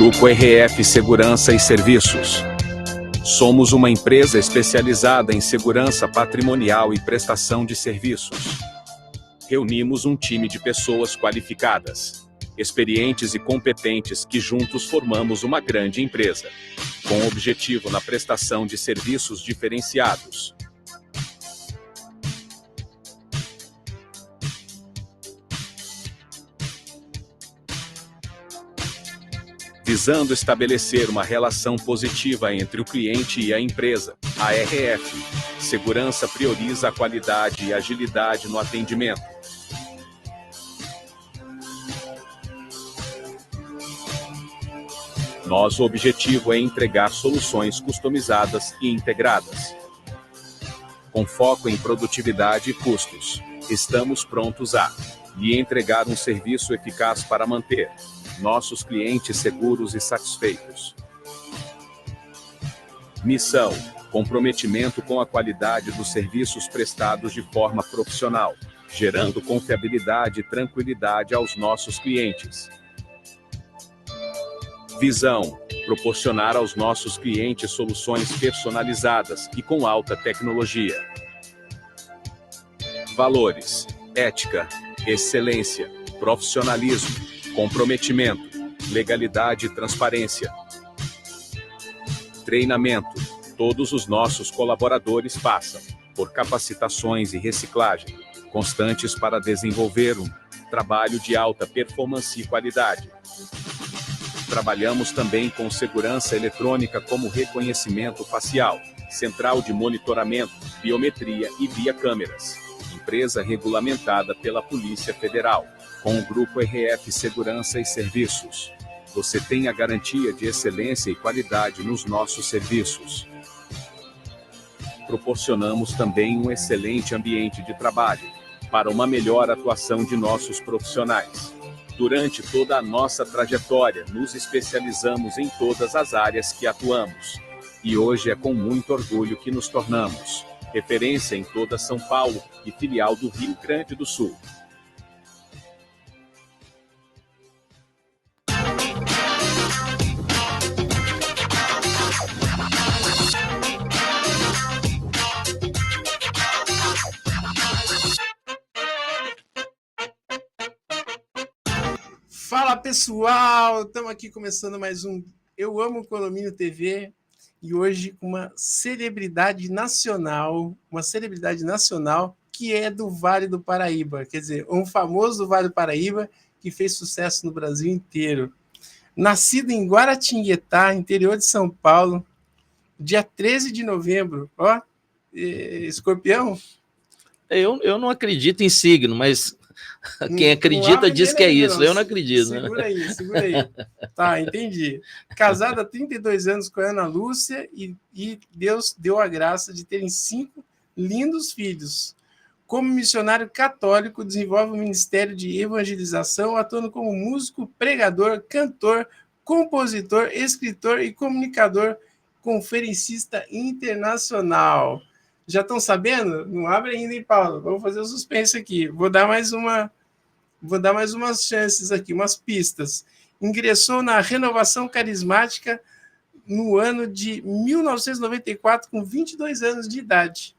Grupo RF Segurança e Serviços. Somos uma empresa especializada em segurança patrimonial e prestação de serviços. Reunimos um time de pessoas qualificadas, experientes e competentes que juntos formamos uma grande empresa, com objetivo na prestação de serviços diferenciados. Visando estabelecer uma relação positiva entre o cliente e a empresa, a RF Segurança prioriza a qualidade e agilidade no atendimento. Nosso objetivo é entregar soluções customizadas e integradas. Com foco em produtividade e custos, estamos prontos a lhe entregar um serviço eficaz para manter nossos clientes seguros e satisfeitos. Missão: comprometimento com a qualidade dos serviços prestados de forma profissional, gerando confiabilidade e tranquilidade aos nossos clientes. Visão: proporcionar aos nossos clientes soluções personalizadas e com alta tecnologia. Valores: ética, excelência, profissionalismo, comprometimento, legalidade e transparência. Treinamento: todos os nossos colaboradores passam por capacitações e reciclagem constantes para desenvolver um trabalho de alta performance e qualidade. Trabalhamos também com segurança eletrônica como reconhecimento facial, central de monitoramento, biometria e via câmeras. Empresa regulamentada pela Polícia Federal. Com o Grupo RF Segurança e Serviços, você tem a garantia de excelência e qualidade nos nossos serviços. Proporcionamos também um excelente ambiente de trabalho, para uma melhor atuação de nossos profissionais. Durante toda a nossa trajetória, nos especializamos em todas as áreas que atuamos. E hoje é com muito orgulho que nos tornamos referência em toda São Paulo e filial do Rio Grande do Sul. Fala pessoal, estamos aqui começando mais um Eu Amo Condomínio TV e hoje com uma celebridade nacional que é do Vale do Paraíba, quer dizer, um famoso do Vale do Paraíba que fez sucesso no Brasil inteiro. Nascido em Guaratinguetá, interior de São Paulo, dia 13 de novembro, ó, Escorpião? Eu não acredito em signo, mas quem acredita diz que é isso. Eu não acredito. Segura aí. Tá, entendi. Casada há 32 anos com a Ana Lúcia e Deus deu a graça de terem 5 lindos filhos. Como missionário católico, desenvolve o ministério de evangelização, atuando como músico, pregador, cantor, compositor, escritor e comunicador, conferencista internacional. Já estão sabendo? Não abre ainda, hein, Paulo? Vamos fazer o suspense aqui. Vou dar mais umas chances aqui, umas pistas. Ingressou na Renovação Carismática no ano de 1994, com 22 anos de idade.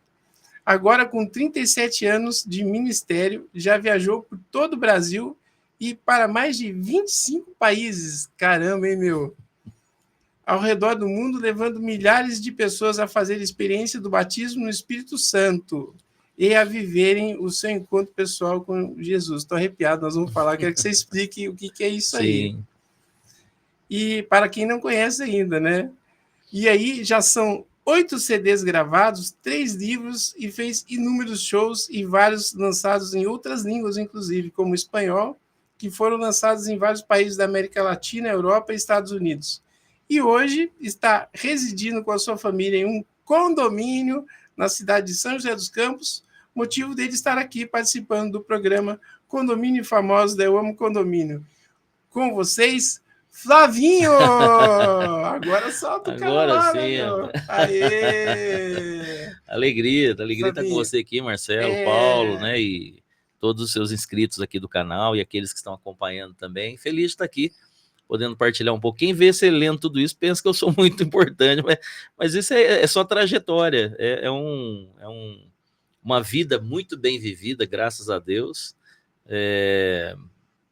Agora, com 37 anos de ministério, já viajou por todo o Brasil e para mais de 25 países. Caramba, hein, meu? Ao redor do mundo, levando milhares de pessoas a fazer a experiência do batismo no Espírito Santo e a viverem o seu encontro pessoal com Jesus. Estou arrepiado, nós vamos falar, quero que você explique o que é isso aí. Sim. E para quem não conhece ainda, né? E aí já são 8 CDs gravados, 3 livros e fez inúmeros shows e vários lançados em outras línguas, inclusive, como espanhol, que foram lançados em vários países da América Latina, Europa e Estados Unidos. E hoje está residindo com a sua família em um condomínio na cidade de São José dos Campos, motivo dele estar aqui participando do programa Condomínio Famoso da Eu Amo Condomínio. Com vocês, Flavinho! Agora solta o cara lá, sim, né, meu? Aê! Alegria estar com você aqui, Marcelo, Paulo, né, e todos os seus inscritos aqui do canal e aqueles que estão acompanhando também. Feliz de estar aqui podendo partilhar um pouco. Quem vê você lendo tudo isso pensa que eu sou muito importante, mas isso é só trajetória, uma vida muito bem vivida, graças a Deus,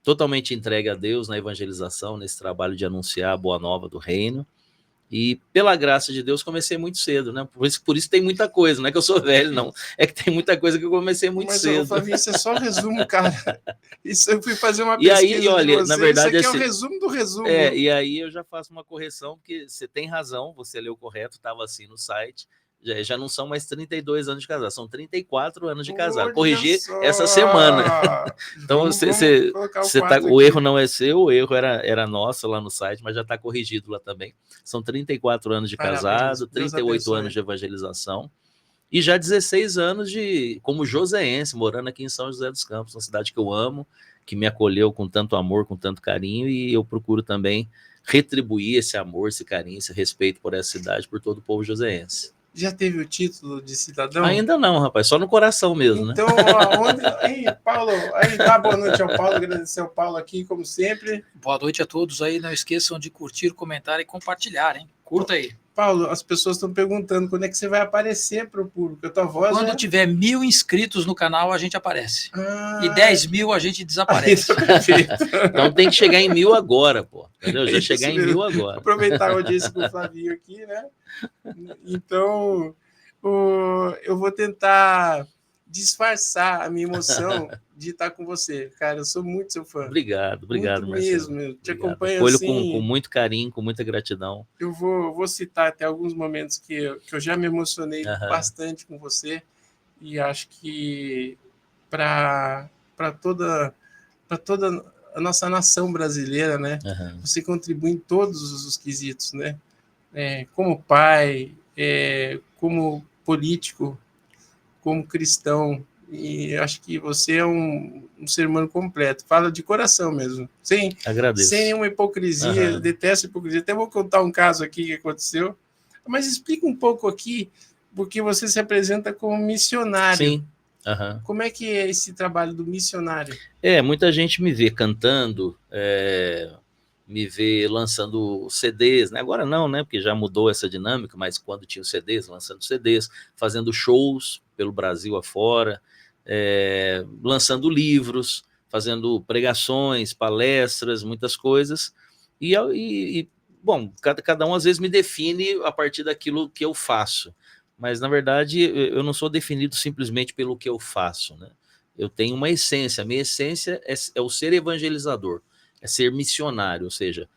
totalmente entregue a Deus na evangelização, nesse trabalho de anunciar a boa nova do reino. E pela graça de Deus comecei muito cedo, né? Por isso tem muita coisa, não é que eu sou velho, não. É que tem muita coisa que eu comecei muito cedo. Mas, Flavinho, isso é só resumo, cara. Isso eu fui fazer uma pesquisa aí, olha, de você, na verdade, isso aqui é o resumo do resumo. E aí eu já faço uma correção, porque você tem razão, você leu correto, estava assim no site. Já não são mais 32 anos de casado, são 34 anos de casado. Corrigi essa semana. Então, o erro não é seu, o erro era nosso lá no site, mas já está corrigido lá também. São 34 anos de casado, 38 anos de evangelização, e já 16 anos como joseense, morando aqui em São José dos Campos, uma cidade que eu amo, que me acolheu com tanto amor, com tanto carinho, e eu procuro também retribuir esse amor, esse carinho, esse respeito por essa cidade, por todo o povo joseense. Já teve o título de cidadão? Ainda não, rapaz, só no coração mesmo, então, né? Aí, Paulo, aí dá boa noite ao Paulo, agradecer ao Paulo aqui, como sempre. Boa noite a todos aí, não esqueçam de curtir, comentar e compartilhar, hein? Curta aí. Paulo, as pessoas estão perguntando quando é que você vai aparecer para o público, a tua voz. Quando tiver 1000 inscritos no canal, a gente aparece. E 10.000 a gente desaparece. Então tem que chegar em 1000 agora, pô. Entendeu? Já chegar em 1000 agora. Aproveitar a audiência com o Flavinho aqui, né? Então, eu vou tentar disfarçar a minha emoção de estar com você. Cara, eu sou muito seu fã. Obrigado, muito Marcelo. Mesmo, eu te acompanho Olho assim... com muito carinho, com muita gratidão. Eu vou citar até alguns momentos que eu já me emocionei bastante com você, e acho que para toda a nossa nação brasileira, né? Você contribui em todos os quesitos, né? Como pai, como político, como cristão, e acho que você é um ser humano completo, fala de coração mesmo, sem nenhuma hipocrisia, eu detesto hipocrisia, até vou contar um caso aqui que aconteceu, mas explica um pouco aqui, porque você se apresenta como missionário. Sim. Como é que é esse trabalho do missionário? Muita gente me vê cantando, me vê lançando CDs, né? Agora não, né? Porque já mudou essa dinâmica, mas quando tinha os CDs, lançando CDs, fazendo shows pelo Brasil afora, lançando livros, fazendo pregações, palestras, muitas coisas, bom, cada um às vezes me define a partir daquilo que eu faço, mas na verdade eu não sou definido simplesmente pelo que eu faço, né? Eu tenho uma essência, a minha essência é o ser evangelizador, é ser missionário, ou seja,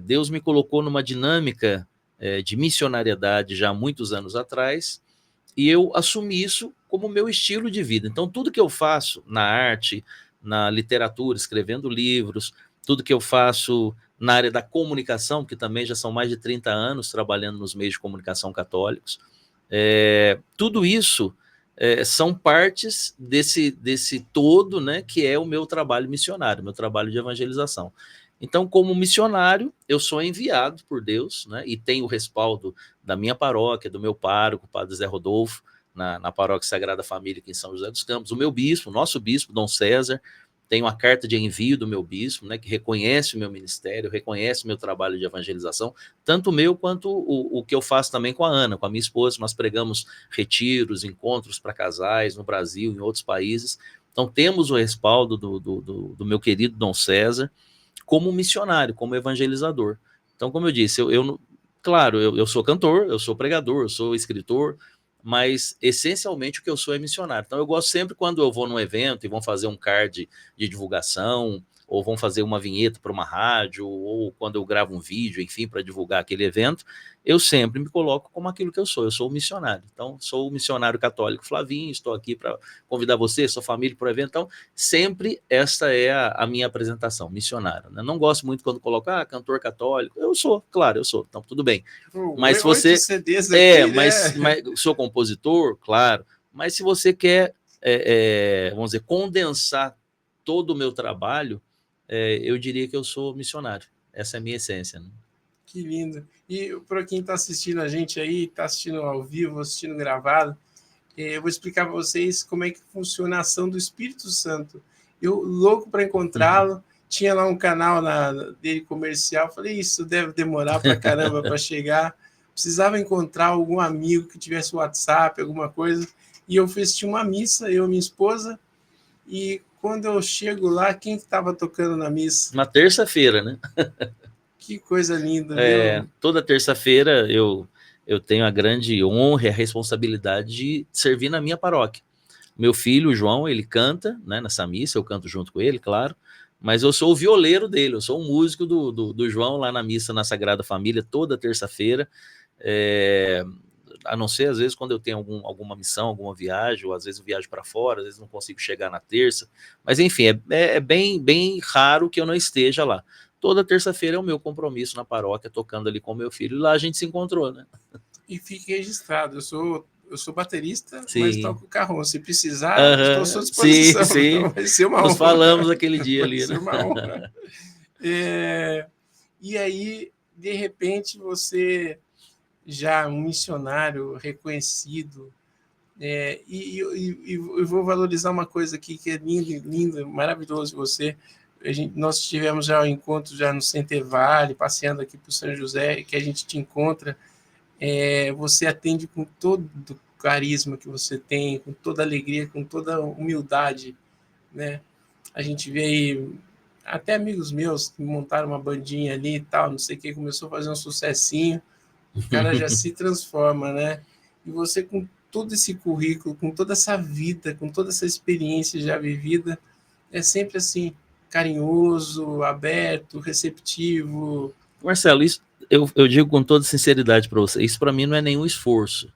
Deus me colocou numa dinâmica de missionariedade já há muitos anos atrás, e eu assumi isso como meu estilo de vida. Então, tudo que eu faço na arte, na literatura, escrevendo livros, tudo que eu faço na área da comunicação, que também já são mais de 30 anos trabalhando nos meios de comunicação católicos, tudo isso são partes desse todo, né, que é o meu trabalho missionário, meu trabalho de evangelização. Então, como missionário, eu sou enviado por Deus, né, e tenho o respaldo da minha paróquia, do meu pároco, o padre Zé Rodolfo, na Paróquia Sagrada Família aqui em São José dos Campos, o meu bispo, o nosso bispo, Dom César, tenho a carta de envio do meu bispo, né, que reconhece o meu ministério, reconhece o meu trabalho de evangelização, tanto o meu quanto o que eu faço também com a Ana, com a minha esposa. Nós pregamos retiros, encontros para casais no Brasil, em outros países. Então temos o respaldo do meu querido Dom César, como missionário, como evangelizador. Então, como eu disse, claro, eu sou cantor, eu sou pregador, eu sou escritor, mas essencialmente o que eu sou é missionário. Então eu gosto sempre, quando eu vou num evento e vão fazer um card de divulgação, ou vão fazer uma vinheta para uma rádio, ou quando eu gravo um vídeo, enfim, para divulgar aquele evento, eu sempre me coloco como aquilo que eu sou o missionário. Então, sou o missionário católico Flavinho, estou aqui para convidar você, sua família para o evento. Então, sempre essa é a minha apresentação, missionário, né? Não gosto muito quando coloco, cantor católico. Eu sou, claro, eu sou, então tudo bem. Mas se você... mas sou compositor, claro, mas se você quer, vamos dizer, condensar todo o meu trabalho, eu diria que eu sou missionário. Essa é a minha essência, né? Que lindo. E para quem está assistindo a gente aí, está assistindo ao vivo, assistindo gravado, eu vou explicar para vocês como é que funciona a ação do Espírito Santo. Eu louco para encontrá-lo, tinha lá um canal dele comercial, falei, isso deve demorar pra caramba para chegar. Precisava encontrar algum amigo que tivesse WhatsApp, alguma coisa, e eu fui assistir uma missa, eu e minha esposa, e quando eu chego lá, quem estava tocando na missa? Uma terça-feira, né? Que coisa linda, viu? Toda terça-feira eu tenho a grande honra e a responsabilidade de servir na minha paróquia. Meu filho, o João, ele canta, né, nessa missa, eu canto junto com ele, claro, mas eu sou o violeiro dele, eu sou o músico do João lá na missa na Sagrada Família, toda terça-feira, a não ser às vezes quando eu tenho alguma missão, alguma viagem, ou às vezes eu viajo para fora, às vezes não consigo chegar na terça, mas enfim, é bem raro que eu não esteja lá. Toda terça-feira é o meu compromisso na paróquia, tocando ali com meu filho, e lá a gente se encontrou, né? E fique registrado, eu sou baterista, Sim. mas toco carrom. Se precisar, estou à sua disposição. Sim. Então vai ser uma honra. Nós falamos aquele dia ali, vai ser né? uma honra. E aí, de repente, você já um missionário reconhecido, e eu vou valorizar uma coisa aqui que é lindo, maravilhoso você. Nós tivemos já um encontro já no Center Vale, passeando aqui para o São José, que a gente te encontra. Você atende com todo o carisma que você tem, com toda alegria, com toda humildade, né? A gente vê aí até amigos meus que montaram uma bandinha ali e tal, não sei o que, começou a fazer um sucessinho, o cara já se transforma, né? E você com todo esse currículo, com toda essa vida, com toda essa experiência já vivida, é sempre assim, carinhoso, aberto, receptivo. Marcelo, isso eu digo com toda sinceridade para você, isso para mim não é nenhum esforço.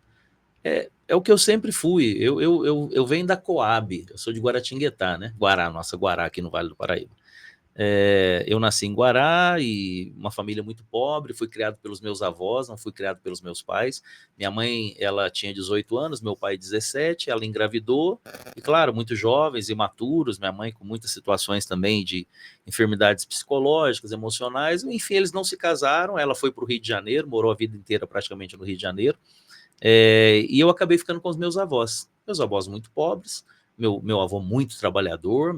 É o que eu sempre fui. Eu venho da Coab, eu sou de Guaratinguetá, né? Guará, aqui no Vale do Paraíba. Eu nasci em Guará e uma família muito pobre, fui criado pelos meus avós, não fui criado pelos meus pais. Minha mãe, ela tinha 18 anos, meu pai 17, ela engravidou, e claro, muito jovens, imaturos, minha mãe com muitas situações também de enfermidades psicológicas, emocionais, enfim, eles não se casaram, ela foi para o Rio de Janeiro, morou a vida inteira praticamente no Rio de Janeiro, e eu acabei ficando com os meus avós muito pobres, meu avô muito trabalhador,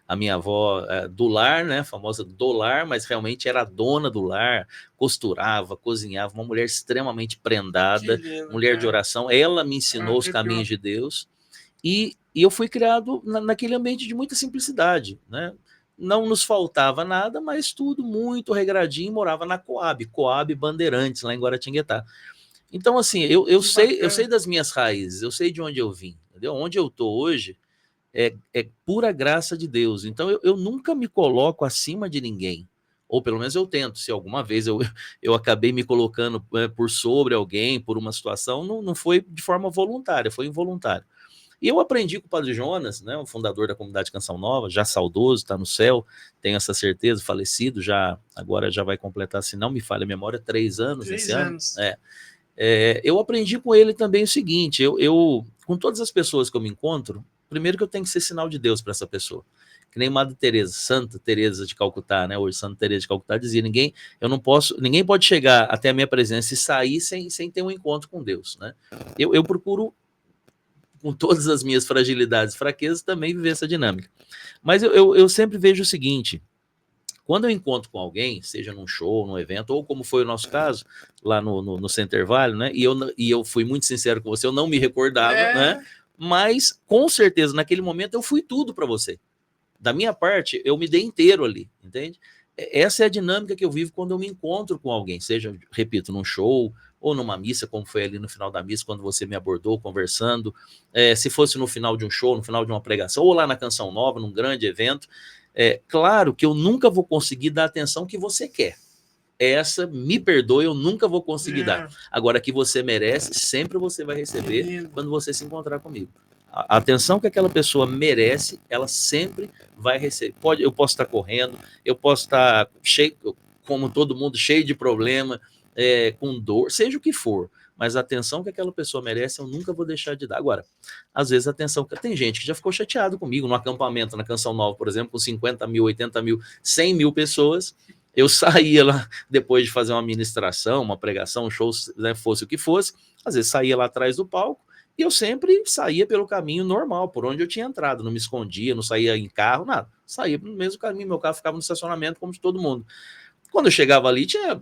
a minha avó do lar, né, famosa do lar, mas realmente era a dona do lar, costurava, cozinhava, uma mulher extremamente prendada, lindo, mulher de oração, ela me ensinou os caminhos de Deus, e eu fui criado naquele ambiente de muita simplicidade, né? Não nos faltava nada, mas tudo muito regradinho, morava na Coab Bandeirantes, lá em Guaratinguetá. Então, assim, eu sei das minhas raízes, eu sei de onde eu vim, entendeu? Onde eu estou hoje é pura graça de Deus. Então, eu nunca me coloco acima de ninguém, ou pelo menos eu tento. Se alguma vez eu acabei me colocando por sobre alguém, por uma situação, não foi de forma voluntária, foi involuntário. E eu aprendi com o Padre Jonas, né, o fundador da comunidade Canção Nova, já saudoso, está no céu, tenho essa certeza, falecido, agora já vai completar, se não me falha a memória, 3 anos esse ano. Eu aprendi com ele também o seguinte, com todas as pessoas que eu me encontro, primeiro que eu tenho que ser sinal de Deus para essa pessoa. Que nem Madre Teresa, Santa Teresa de Calcutá, né? Hoje Santa Teresa de Calcutá dizia, ninguém pode chegar até a minha presença e sair sem ter um encontro com Deus, né? Eu procuro, com todas as minhas fragilidades e fraquezas, também viver essa dinâmica. Mas eu sempre vejo o seguinte, quando eu encontro com alguém, seja num show, num evento, ou como foi o nosso caso, lá no Center Vale, né? E eu fui muito sincero com você, eu não me recordava, né? Mas, com certeza, naquele momento, eu fui tudo para você. Da minha parte, eu me dei inteiro ali, entende? Essa é a dinâmica que eu vivo quando eu me encontro com alguém, seja, repito, num show, ou numa missa, como foi ali no final da missa, quando você me abordou, conversando, se fosse no final de um show, no final de uma pregação, ou lá na Canção Nova, num grande evento, claro que eu nunca vou conseguir dar a atenção que você quer. Essa, me perdoe, eu nunca vou conseguir dar. Agora, que você merece, sempre você vai receber quando você se encontrar comigo. A atenção que aquela pessoa merece, ela sempre vai receber. Eu posso estar correndo, eu posso estar cheio, como todo mundo, cheio de problema, com dor, seja o que for. Mas a atenção que aquela pessoa merece, eu nunca vou deixar de dar. Agora, às vezes a atenção... Tem gente que já ficou chateado comigo no acampamento, na Canção Nova, por exemplo, com 50 mil, 80 mil, 100 mil pessoas. Eu saía lá, depois de fazer uma ministração, uma pregação, um show, né, fosse o que fosse, às vezes saía lá atrás do palco E eu sempre saía pelo caminho normal, por onde eu tinha entrado, não me escondia, não saía em carro, nada. Saía pelo mesmo caminho, meu carro ficava no estacionamento como de todo mundo. Quando eu chegava ali, tinha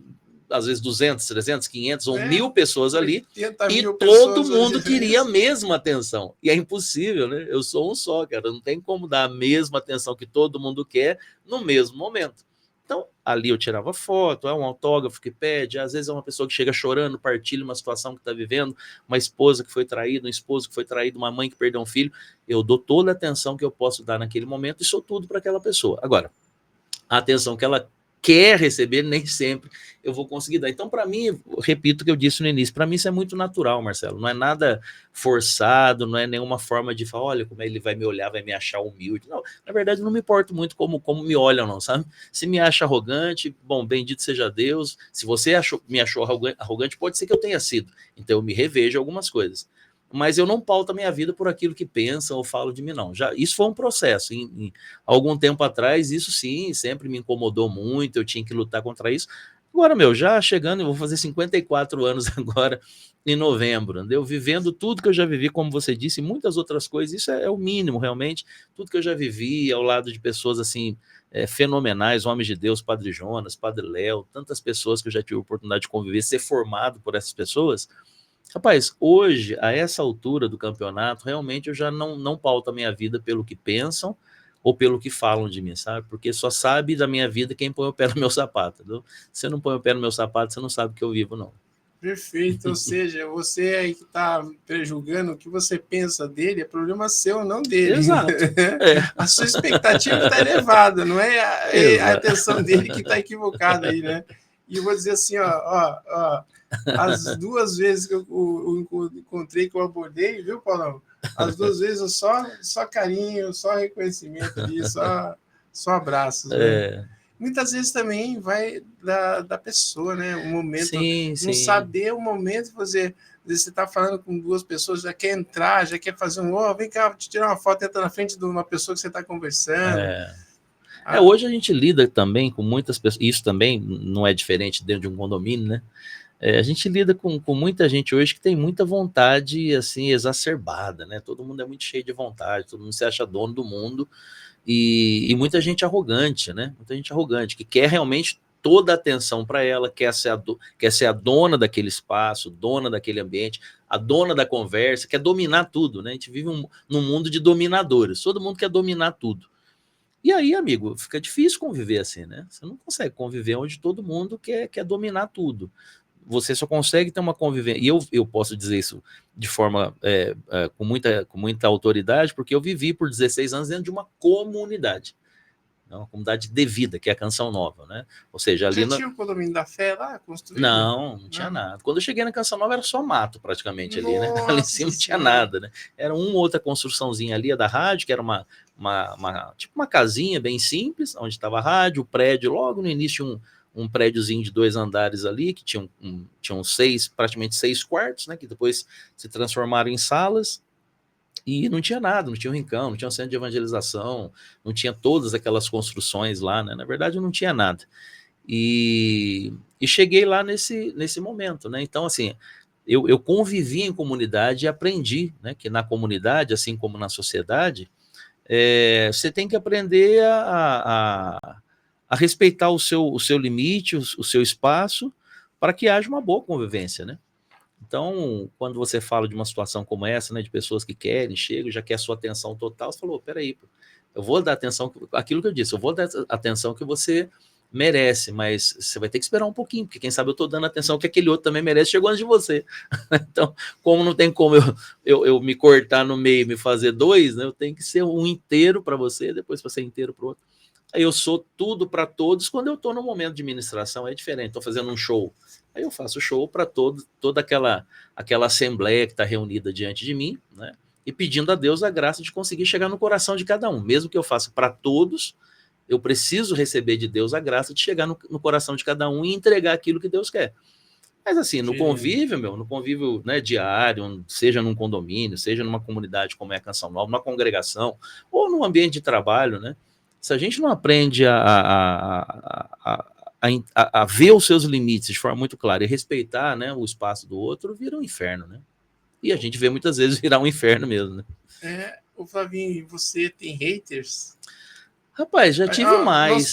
às vezes 200, 300, 500 ou 1.000 pessoas ali, e todo mundo queria a mesma atenção. E é impossível, né? Eu sou um só, cara, não tem como dar a mesma atenção que todo mundo quer no mesmo momento. Então, ali eu tirava foto, um autógrafo que pede, às vezes é uma pessoa que chega chorando, partilha uma situação que está vivendo, uma esposa que foi traída, um esposo que foi traído, uma mãe que perdeu um filho. Eu dou toda a atenção que eu posso dar naquele momento e sou tudo para aquela pessoa. Agora, a atenção que ela quer receber, nem sempre eu vou conseguir dar. Então, para mim, repito o que eu disse no início, para mim isso é muito natural, Marcelo, não é nada forçado, não é nenhuma forma de falar, olha como ele vai me olhar, vai me achar humilde. Não, na verdade, não me importo muito como me olham, não, sabe? Se me acha arrogante, bom, bendito seja Deus. Se você me achou arrogante, pode ser que eu tenha sido. Então, eu me revejo algumas coisas. Mas eu não pauto a minha vida por aquilo que pensam ou falam de mim, não. Isso foi um processo. Algum tempo atrás, isso sim, sempre me incomodou muito, eu tinha que lutar contra isso. Agora, já chegando, eu vou fazer 54 anos agora, em novembro, entendeu? Vivendo tudo que eu já vivi, como você disse, e muitas outras coisas, isso é o mínimo, realmente. Tudo que eu já vivi ao lado de pessoas, assim, fenomenais, homens de Deus, Padre Jonas, Padre Léo, tantas pessoas que eu já tive a oportunidade de conviver, ser formado por essas pessoas. Rapaz, hoje, a essa altura do campeonato, realmente eu já não pauto a minha vida pelo que pensam ou pelo que falam de mim, sabe? Porque só sabe da minha vida quem põe o pé no meu sapato, entendeu? Se você não põe o pé no meu sapato, você não sabe que eu vivo, não. Perfeito, ou seja, você aí que está prejulgando o que você pensa dele, é problema seu, não dele. Exato. A sua expectativa está elevada, não é a atenção dele que está equivocada aí, né? E eu vou dizer assim, ó, as 2 vezes que eu encontrei, que eu abordei, viu, Paulão? As 2 vezes eu só carinho, só reconhecimento ali, só abraços, né? Muitas vezes também vai da pessoa, né? O momento, sim. não saber o momento, você está falando com 2 pessoas, já quer entrar, já quer fazer vem cá, te tirar uma foto, entra na frente de uma pessoa que você está conversando. Hoje a gente lida também com muitas pessoas, isso também não é diferente dentro de um condomínio, né? A gente lida com muita gente hoje que tem muita vontade, assim, exacerbada, né? Todo mundo é muito cheio de vontade, todo mundo se acha dono do mundo, e muita gente arrogante, né? Muita gente arrogante, que quer realmente toda a atenção para ela, quer ser a dona daquele espaço, dona daquele ambiente, a dona da conversa, quer dominar tudo, né? A gente vive num mundo de dominadores, todo mundo quer dominar tudo. E aí, amigo, fica difícil conviver assim, né? Você não consegue conviver onde todo mundo quer dominar tudo. Você só consegue ter uma convivência, e eu posso dizer isso de forma com muita autoridade, porque eu vivi por 16 anos dentro de uma comunidade de vida, que é a Canção Nova, né? Ou seja, ali tinha o condomínio da fé lá construído? Não tinha nada. Quando eu cheguei na Canção Nova era só mato praticamente ali, né? Ali em cima não tinha nada, né? Era uma outra construçãozinha ali, a da rádio, que era tipo uma casinha bem simples, onde estava a rádio, o prédio, logo no início um prédiozinho de 2 andares ali, que tinham praticamente 6 quartos, né? Que depois se transformaram em salas. E não tinha nada, não tinha um rincão, não tinha um centro de evangelização, não tinha todas aquelas construções lá, né? Na verdade, não tinha nada. E cheguei lá nesse momento, né? Então, assim, eu convivi em comunidade e aprendi, né? Que na comunidade, assim como na sociedade, você tem que aprender a respeitar o seu limite, o seu espaço, para que haja uma boa convivência, né? Então, quando você fala de uma situação como essa, né, de pessoas que chegam, já quer a sua atenção total, você falou, peraí, eu vou dar atenção, aquilo que eu disse, eu vou dar a atenção que você merece, mas você vai ter que esperar um pouquinho, porque quem sabe eu estou dando a atenção que aquele outro também merece, chegou antes de você. Então, como não tem como eu me cortar no meio e me fazer 2, né, eu tenho que ser um inteiro para você, depois para ser inteiro para o outro. Aí eu sou tudo para todos, quando eu estou no momento de ministração é diferente, estou fazendo um show, aí eu faço show para toda aquela assembleia que está reunida diante de mim, né? E pedindo a Deus a graça de conseguir chegar no coração de cada um, mesmo que eu faça para todos, eu preciso receber de Deus a graça de chegar no coração de cada um e entregar aquilo que Deus quer. Mas assim, no convívio, né, diário, seja num condomínio, seja numa comunidade como é a Canção Nova, numa congregação, ou num ambiente de trabalho, né? Se a gente não aprende a ver os seus limites de forma muito clara e respeitar, né, o espaço do outro, vira um inferno, né? e a gente vê muitas vezes virar um inferno mesmo, né? O Flavinho, você tem haters? Rapaz, já tive mais.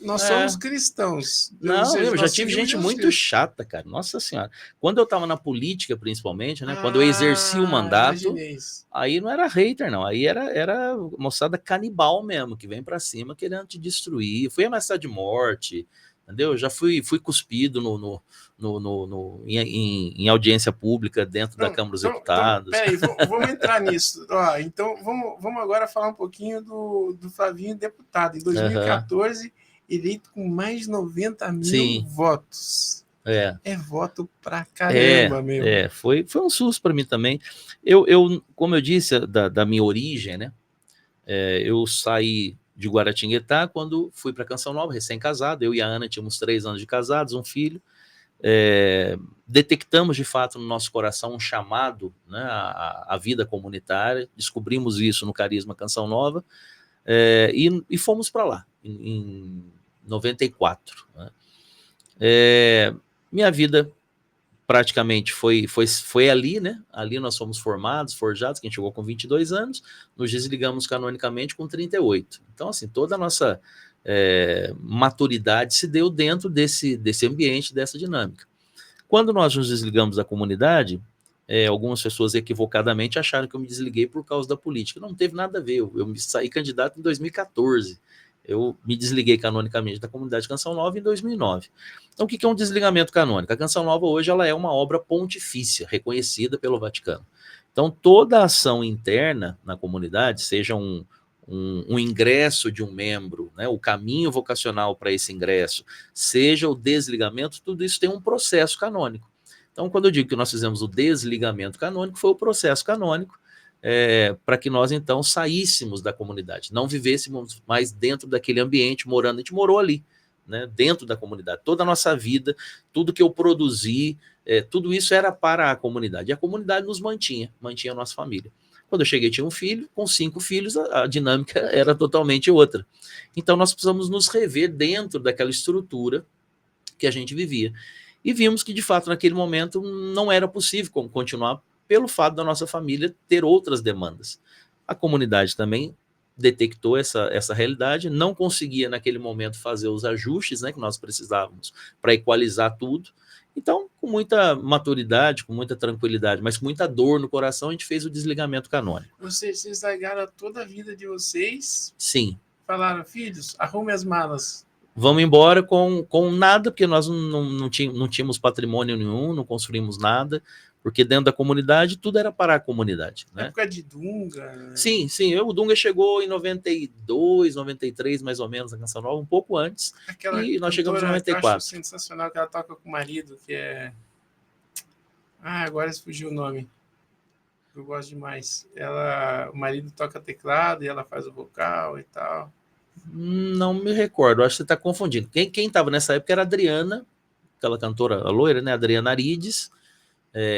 Nós somos cristãos. Não, eu já nós tive seguimos gente muito Jesus. chata, cara. Nossa Senhora. Quando eu estava na política, principalmente, né? Quando eu exerci o mandato, imaginei isso. aí não era hater, não. Aí era moçada canibal mesmo, que vem pra cima querendo te destruir. Fui ameaçado de morte, entendeu? Já fui cuspido em audiência pública dentro da Câmara dos Deputados. Peraí, vamos entrar nisso. Ó, então, vamos agora falar um pouquinho do Flavinho deputado. Em 2014, eleito com mais de 90 mil votos. É voto pra caramba, meu. Foi um susto para mim também. Como eu disse, da minha origem, né? Eu saí de Guaratinguetá quando fui para Canção Nova, recém-casado. Eu e a Ana tínhamos 3 anos de casados, um filho. Detectamos de fato no nosso coração um chamado, né, à vida comunitária, descobrimos isso no Carisma Canção Nova, e fomos para lá, em 94. Né? Minha vida praticamente foi ali, né? Ali nós fomos forjados, quem chegou com 22 anos, nos desligamos canonicamente com 38. Então, assim, toda a nossa maturidade se deu dentro desse ambiente, dessa dinâmica. Quando nós nos desligamos da comunidade, algumas pessoas equivocadamente acharam que eu me desliguei por causa da política. Não teve nada a ver, eu me saí candidato em 2014. Eu me desliguei canonicamente da comunidade Canção Nova em 2009. Então, o que é um desligamento canônico? A Canção Nova hoje ela é uma obra pontifícia, reconhecida pelo Vaticano. Então, toda ação interna na comunidade, seja um ingresso de um membro, né, o caminho vocacional para esse ingresso, seja o desligamento, tudo isso tem um processo canônico. Então, quando eu digo que nós fizemos o desligamento canônico, foi o processo canônico para que nós, então, saíssemos da comunidade, não vivêssemos mais dentro daquele ambiente, morando. A gente morou ali, né, dentro da comunidade. Toda a nossa vida, tudo que eu produzi, tudo isso era para a comunidade. E a comunidade nos mantinha a nossa família. Quando eu cheguei, tinha um filho, com 5 filhos, a dinâmica era totalmente outra. Então, nós precisamos nos rever dentro daquela estrutura que a gente vivia. E vimos que, de fato, naquele momento, não era possível continuar pelo fato da nossa família ter outras demandas. A comunidade também detectou essa realidade, não conseguia, naquele momento, fazer os ajustes, né, que nós precisávamos para equalizar tudo. Então, com muita maturidade, com muita tranquilidade, mas com muita dor no coração, a gente fez o desligamento canônico. Vocês largaram toda a vida de vocês? Sim. Falaram, filhos, arrume as malas. Vamos embora com nada, porque nós não tínhamos patrimônio nenhum, não construímos nada, porque dentro da comunidade tudo era para a comunidade. Né? Época de Dunga. Né? Sim. O Dunga chegou em 92, 93, mais ou menos, na Canção Nova, um pouco antes. E nós chegamos em 94. Eu acho sensacional que ela toca com o marido, que é... agora fugiu o nome. Eu gosto demais. O marido toca teclado e ela faz o vocal e tal. Não me recordo, acho que você está confundindo. Quem estava nessa época era a Adriana, aquela cantora, a loira, né? Adriana Arides,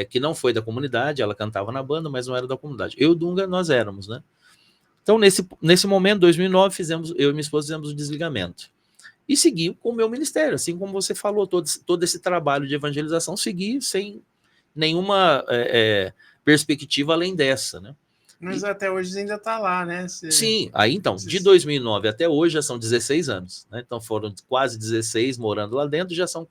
que não foi da comunidade, ela cantava na banda, mas não era da comunidade. Eu e o Dunga, nós éramos, né? Então, nesse momento, 2009, eu e minha esposa fizemos o desligamento. E segui com o meu ministério, assim como você falou, todo esse trabalho de evangelização, segui sem nenhuma perspectiva além dessa, né? Mas até hoje ainda está lá, né? Sim, aí então, de 2009 até hoje já são 16 anos, né? Então foram quase 16 morando lá dentro, já são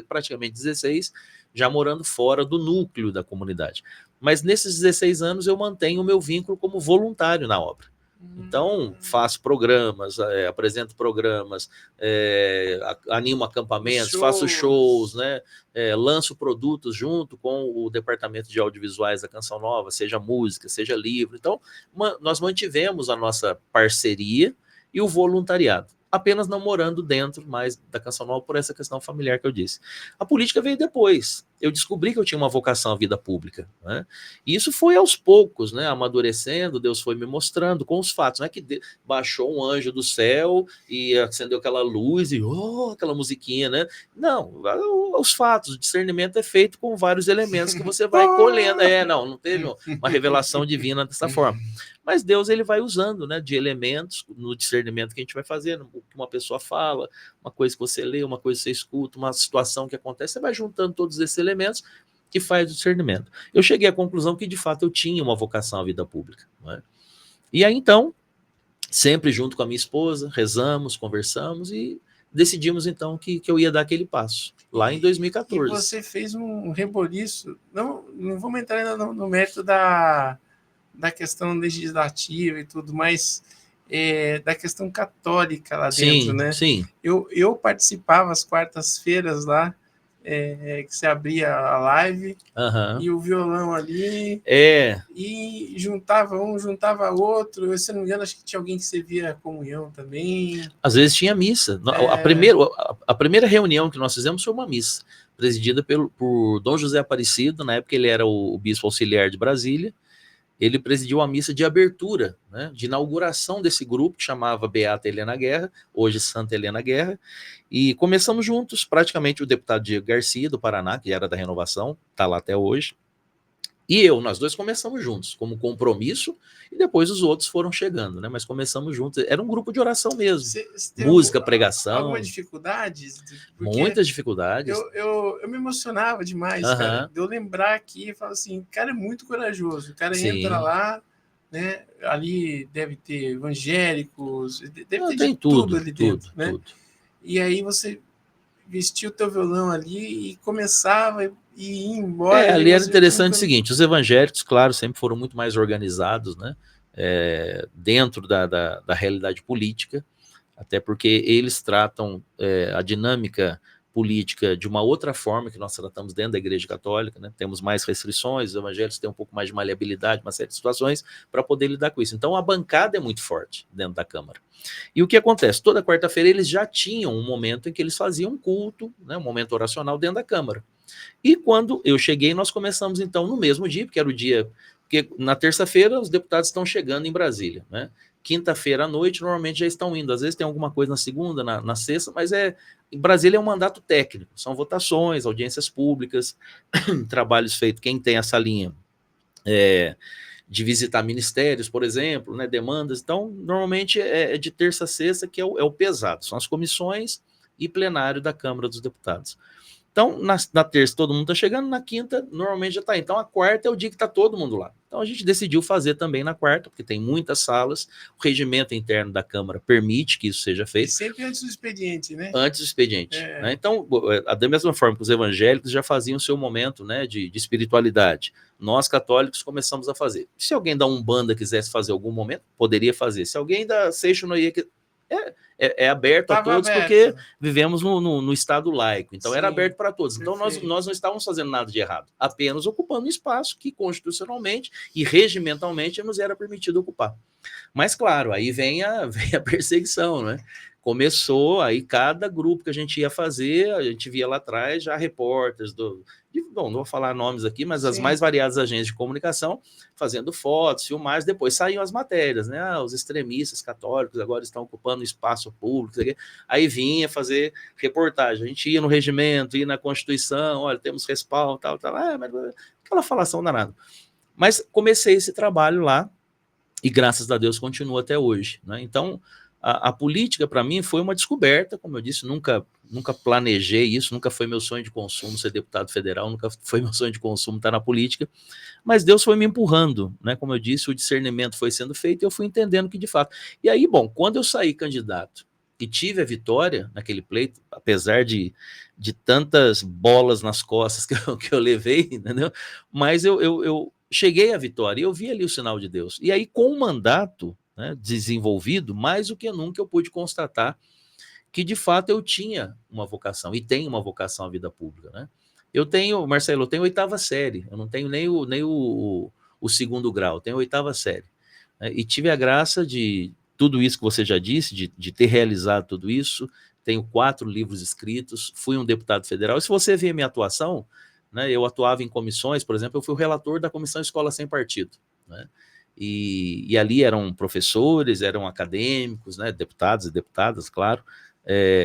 praticamente 16 já morando fora do núcleo da comunidade. Mas nesses 16 anos eu mantenho o meu vínculo como voluntário na obra. Então, faço programas, apresento programas, animo acampamentos, faço shows, né? Lanço produtos junto com o departamento de audiovisuais da Canção Nova, seja música, seja livro. Então, nós mantivemos a nossa parceria e o voluntariado, apenas não morando dentro mais da Canção Nova por essa questão familiar que eu disse. A política veio depois. Eu descobri que eu tinha uma vocação à vida pública, né? E isso foi aos poucos, né? Amadurecendo, Deus foi me mostrando com os fatos, não é que baixou um anjo do céu e acendeu aquela luz e aquela musiquinha, né? Não, os fatos, o discernimento é feito com vários elementos que você vai colhendo. Não teve uma revelação divina dessa forma. Mas Deus ele vai usando, né, de elementos no discernimento que a gente vai fazendo, o que uma pessoa fala, uma coisa que você lê, uma coisa que você escuta, uma situação que acontece, você vai juntando todos esses elementos que faz o discernimento. Eu cheguei à conclusão que, de fato, eu tinha uma vocação à vida pública. Não é? E aí, então, sempre junto com a minha esposa, rezamos, conversamos e decidimos, então, que eu ia dar aquele passo, lá em 2014. E você fez um reboliço, não vamos entrar ainda no mérito da questão legislativa e tudo, mas da questão católica lá dentro, né? Sim. Eu participava às quartas-feiras lá, que você abria a live, e o violão ali, e juntava um, juntava outro. Se não me engano, acho que tinha alguém que servia a comunhão também. Às vezes tinha missa. A primeira reunião que nós fizemos foi uma missa, presidida por Dom José Aparecido. Na época ele era o bispo auxiliar de Brasília. Ele presidiu a missa de abertura, né, de inauguração desse grupo que chamava Beata Helena Guerra, hoje Santa Helena Guerra, e começamos juntos, praticamente o deputado Diego Garcia, do Paraná, que era da Renovação, está lá até hoje, e nós dois começamos juntos, como compromisso, e depois os outros foram chegando, né, mas começamos juntos, era um grupo de oração mesmo, música, pregação. Alguma dificuldade? Muitas dificuldades. Eu me emocionava demais, cara, de eu lembrar aqui e falar assim, cara é muito corajoso, o cara entra lá, né, ali deve ter evangélicos, deve ter de tudo ali dentro, né? Tudo. E aí você vestia o teu violão ali e começava e ia embora. Ali era interessante o seguinte, os evangélicos, claro, sempre foram muito mais organizados, né, dentro da realidade política, até porque eles tratam a dinâmica política de uma outra forma que nós tratamos dentro da Igreja Católica, né? Temos mais restrições, os evangélicos têm um pouco mais de maleabilidade, uma série de situações para poder lidar com isso. Então a bancada é muito forte dentro da Câmara. E o que acontece? Toda quarta-feira eles já tinham um momento em que eles faziam um culto, né, um momento oracional dentro da Câmara. E quando eu cheguei, nós começamos então no mesmo dia, porque era o dia... Porque na terça-feira os deputados estão chegando em Brasília, né? Quinta-feira à noite, normalmente já estão indo. Às vezes tem alguma coisa na segunda, na sexta, mas em Brasília é um mandato técnico. São votações, audiências públicas, trabalhos feitos. Quem tem essa linha de visitar ministérios, por exemplo, né, demandas. Então, normalmente é de terça a sexta, que é o pesado. São as comissões e plenário da Câmara dos Deputados. Então, na terça todo mundo está chegando, na quinta normalmente já está. Então, a quarta é o dia que está todo mundo lá. Então, a gente decidiu fazer também na quarta, porque tem muitas salas, o regimento interno da Câmara permite que isso seja feito. E sempre antes do expediente, né? Antes do expediente. Né? Então, da mesma forma que os evangélicos já faziam o seu momento, né, de espiritualidade, nós católicos começamos a fazer. Se alguém da Umbanda quisesse fazer algum momento, poderia fazer. Se alguém da Seixo Noia... É aberto a todos, porque vivemos no Estado laico, então era aberto para todos. Então nós não estávamos fazendo nada de errado, apenas ocupando um espaço que constitucionalmente e regimentalmente nos era permitido ocupar. Mas claro, aí vem a perseguição, né? Começou, aí cada grupo que a gente ia fazer, a gente via lá atrás já repórteres bom, não vou falar nomes aqui, mas as mais variadas agências de comunicação fazendo fotos, filmagens, depois saíam as matérias, né? Os extremistas católicos agora estão ocupando espaço público, aí vinha fazer reportagem, a gente ia no regimento, ia na Constituição, olha, temos respaldo, tal, mas aquela falação danada. Mas comecei esse trabalho lá e graças a Deus continua até hoje, né? Então, a política, para mim, foi uma descoberta, como eu disse, nunca planejei isso, nunca foi meu sonho de consumo ser deputado federal, nunca foi meu sonho de consumo estar na política, mas Deus foi me empurrando, né? Como eu disse, o discernimento foi sendo feito e eu fui entendendo que, de fato... E aí, bom, quando eu saí candidato e tive a vitória naquele pleito, apesar de tantas bolas nas costas que eu levei, entendeu? Mas eu cheguei à vitória e eu vi ali o sinal de Deus. E aí, com o mandato, né, desenvolvido, mais do que nunca eu pude constatar que de fato eu tinha uma vocação e tenho uma vocação à vida pública, né? Marcelo, eu tenho 8ª série, eu não tenho nem o 2º grau, eu tenho 8ª série, né? E tive a graça de tudo isso que você já disse, de ter realizado tudo isso, tenho 4 livros escritos, fui um deputado federal, e se você ver a minha atuação, né, eu atuava em comissões, por exemplo, eu fui o relator da Comissão Escola Sem Partido, né? E ali eram professores, eram acadêmicos, né, deputados e deputadas, claro,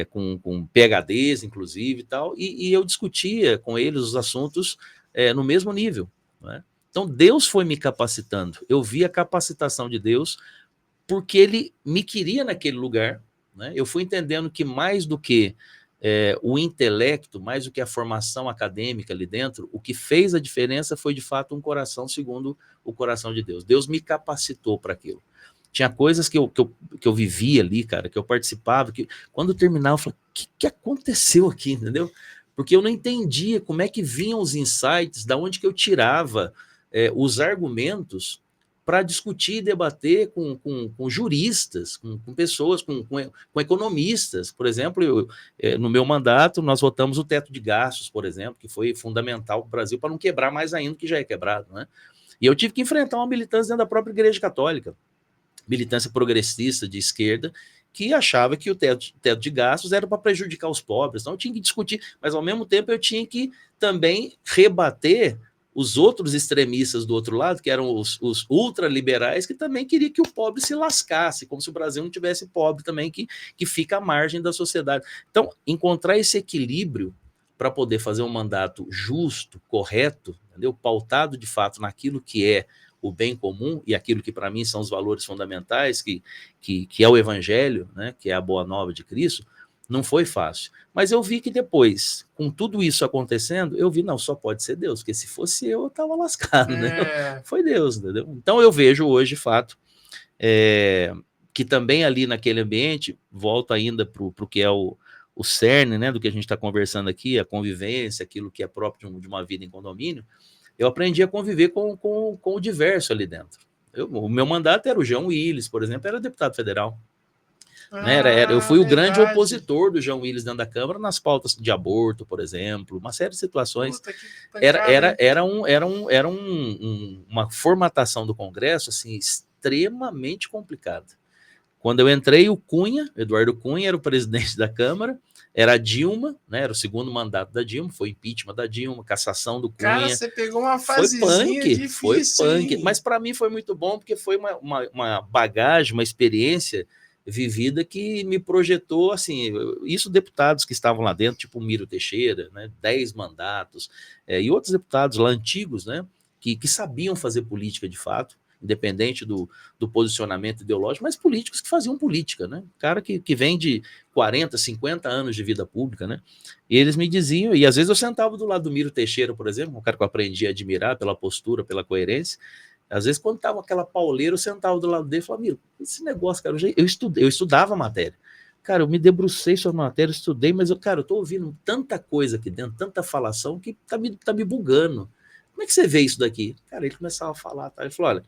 com PhDs, inclusive, e tal, e eu discutia com eles os assuntos no mesmo nível, né? Então, Deus foi me capacitando, eu vi a capacitação de Deus, porque Ele me queria naquele lugar, né? Eu fui entendendo que mais do que o intelecto, mais do que a formação acadêmica ali dentro, o que fez a diferença foi, de fato, um coração segundo o coração de Deus. Deus me capacitou para aquilo. Tinha coisas que eu vivia ali, cara, que eu participava, que quando eu terminava, eu falava, o que aconteceu aqui, entendeu? Porque eu não entendia como é que vinham os insights, da onde que eu tirava os argumentos para discutir e debater com juristas, com pessoas, com economistas. Por exemplo, no meu mandato, nós votamos o teto de gastos, por exemplo, que foi fundamental para o Brasil, para não quebrar mais ainda, que já é quebrado, né? E eu tive que enfrentar uma militância dentro da própria Igreja Católica, militância progressista de esquerda, que achava que o teto de gastos era para prejudicar os pobres. Então eu tinha que discutir, mas ao mesmo tempo eu tinha que também rebater os outros extremistas do outro lado, que eram os ultraliberais, que também queriam que o pobre se lascasse, como se o Brasil não tivesse pobre também, que fica à margem da sociedade. Então, encontrar esse equilíbrio para poder fazer um mandato justo, correto, entendeu? Pautado de fato naquilo que é o bem comum e aquilo que para mim são os valores fundamentais, que é o evangelho, né, que é a boa nova de Cristo, não foi fácil. Mas eu vi que depois, com tudo isso acontecendo, eu vi, não, só pode ser Deus, porque se fosse eu estava lascado, né? Foi Deus, entendeu? Então eu vejo hoje, de fato, que também ali naquele ambiente, volto ainda para o que é o cerne, né, do que a gente está conversando aqui, a convivência, aquilo que é próprio de uma vida em condomínio, eu aprendi a conviver com o diverso ali dentro. O meu mandato era o João Willis, por exemplo, era deputado federal. Eu fui o grande opositor do João Willis dentro da Câmara nas pautas de aborto, por exemplo, uma série de situações. Era uma formatação do Congresso assim, extremamente complicada. Quando eu entrei, o Eduardo Cunha, era o presidente da Câmara, era a Dilma, né, era o segundo mandato da Dilma, foi impeachment da Dilma, cassação do Cunha. Cara, você pegou uma fasezinha difícil. Foi punk, mas para mim foi muito bom, porque foi uma bagagem, uma experiência vivida que me projetou, assim, isso deputados que estavam lá dentro, tipo o Miro Teixeira, né, 10 mandatos, e outros deputados lá antigos, né, que sabiam fazer política de fato, independente do posicionamento ideológico, mas políticos que faziam política, né, cara que vem de 40, 50 anos de vida pública, né, e eles me diziam, e às vezes eu sentava do lado do Miro Teixeira, por exemplo, um cara que eu aprendi a admirar pela postura, pela coerência. Às vezes, quando estava aquela pauleira, eu sentava do lado dele e falava, Miro, esse negócio, cara, eu estudava a matéria. Cara, eu me debrucei sobre a matéria, estudei, mas, eu estou ouvindo tanta coisa aqui dentro, tanta falação, que tá me bugando. Como é que você vê isso daqui? Cara, ele começava a falar, tá? Ele falou, olha,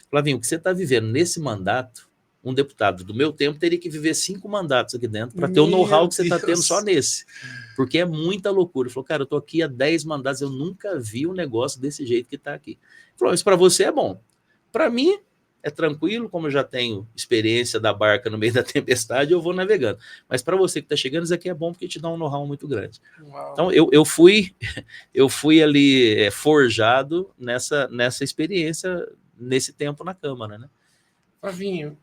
Flavinho, o que você está vivendo nesse mandato, um deputado do meu tempo teria que viver 5 mandatos aqui dentro para ter o know-how que você está tendo só nesse. Porque é muita loucura. Ele falou, cara, eu estou aqui há 10 mandatos, eu nunca vi um negócio desse jeito que está aqui. Ele falou, isso para você é bom. Para mim é tranquilo, como eu já tenho experiência da barca no meio da tempestade, eu vou navegando. Mas para você que está chegando, isso aqui é bom porque te dá um know-how muito grande. Uau. Então eu fui ali forjado nessa experiência, nesse tempo na Câmara, né? Flavinho,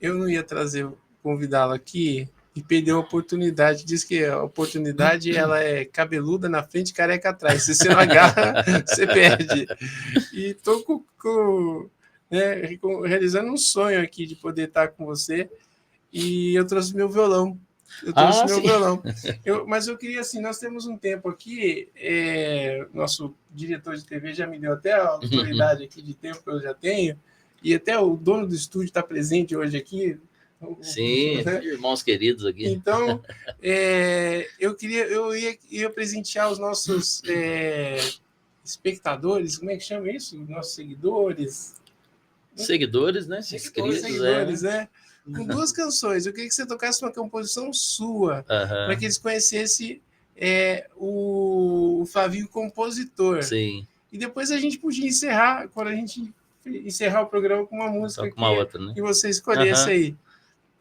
eu não ia convidá-lo aqui e perdeu a oportunidade. Diz que a oportunidade ela é cabeluda na frente, careca atrás. Se você não agarra, você perde. E estou realizando um sonho aqui de poder estar com você. E eu trouxe meu violão. Mas eu queria, assim, nós temos um tempo aqui, nosso diretor de TV já me deu até a autoridade aqui de tempo que eu já tenho, e até o dono do estúdio está presente hoje aqui. Sim, né? Irmãos queridos aqui. Então, eu ia presentear os nossos espectadores, como é que chama isso? Nossos seguidores. Seguidores, né? Seguidores, né? Com 2 canções. Eu queria que você tocasse uma composição sua, para que eles conhecessem o Flavinho compositor. Sim. E depois a gente podia encerrar, quando a gente encerrar o programa com uma música outra, né? Que você escolhesse aí.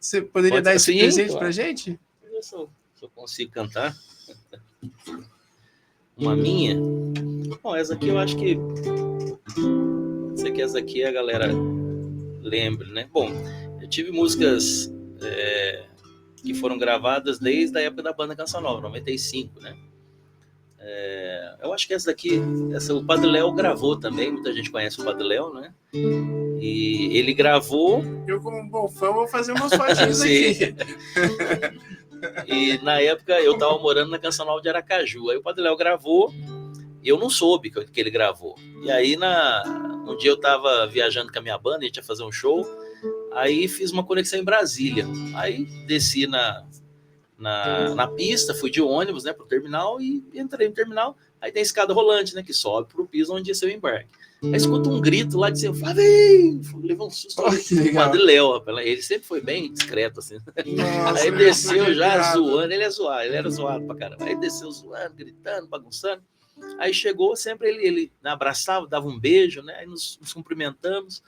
Você poderia dar esse presente para a gente? Se eu consigo cantar. Uma minha? Bom, essa aqui eu acho que... Essa aqui a galera lembra, né? Bom, eu tive músicas que foram gravadas desde a época da banda Canção Nova, 95, né? Eu acho que essa daqui, o Padre Léo gravou também, muita gente conhece o Padre Léo, né? E ele gravou... Eu, como bom fã, vou fazer umas fotinhas aqui. E na época eu estava morando na Cancional de Aracaju. Aí o Padre Léo gravou, eu não soube que ele gravou. E aí um dia eu estava viajando com a minha banda, a gente ia fazer um show, aí fiz uma conexão em Brasília. Aí desci na pista, fui de ônibus, né, pro terminal e entrei no terminal. Aí tem a escada rolante, né, que sobe pro piso onde ia ser o embarque. Aí escuta um grito lá de cima, Flavinho! Levou um susto. O Padre Léo, ele sempre foi bem discreto, assim. Nossa, aí desceu já zoando, ele era zoado pra caramba. Aí desceu zoando, gritando, bagunçando. Aí chegou, sempre ele abraçava, dava um beijo, né? Aí nos cumprimentamos.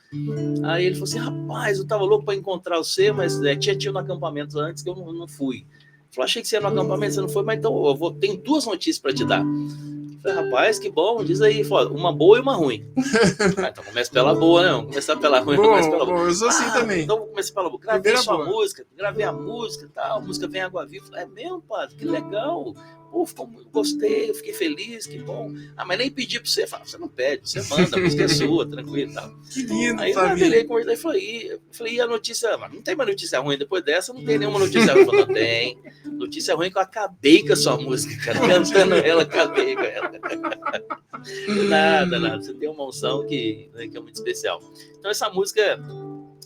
Aí ele falou assim: rapaz, eu tava louco para encontrar você, mas tinha tido no acampamento antes que eu não fui. Ele falou: achei que você ia no acampamento, você não foi, mas então tenho 2 notícias para te dar. Eu falei: rapaz, que bom, diz aí, uma boa e uma ruim. Então começa pela boa, né? Vamos começar pela ruim, começa pela boa. Eu sou assim também. Então vou começar pela boa. Gravei sua música, gravei a música e tal, a música Vem Água Viva. É mesmo, padre, que legal. Pô, gostei, eu fiquei feliz, que bom. Mas nem pedi pra você. Fala, você não pede, você manda, a música é sua, tranquilo e tal. Que lindo, aí eu falei, e a notícia? Não tem mais notícia ruim, depois dessa não tem nenhuma notícia ruim. Eu falei, não tem. Notícia ruim que eu acabei com a sua música, cara. Cantando ela, acabei com ela. Nada. Você tem uma unção que é muito especial. Então essa música,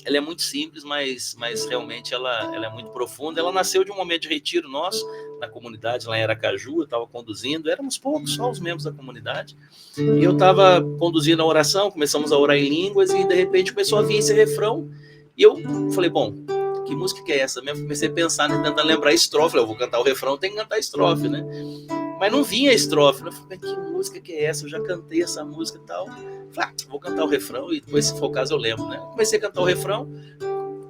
ela é muito simples, mas realmente ela é muito profunda. Ela nasceu de um momento de retiro nosso, na comunidade lá em Aracaju. Eu estava conduzindo, éramos poucos, só os membros da comunidade. E eu estava conduzindo a oração, começamos a orar em línguas e de repente começou a vir esse refrão. E eu falei, bom, que música que é essa mesmo? Comecei a pensar, né, tentando lembrar a estrofe. Eu vou cantar o refrão, tem que cantar a estrofe, né? Mas não vinha a estrofe. Eu falei, que música que é essa? Eu já cantei essa música e tal. Falei, vou cantar o refrão e depois, se for o caso, eu lembro, né? Comecei a cantar o refrão,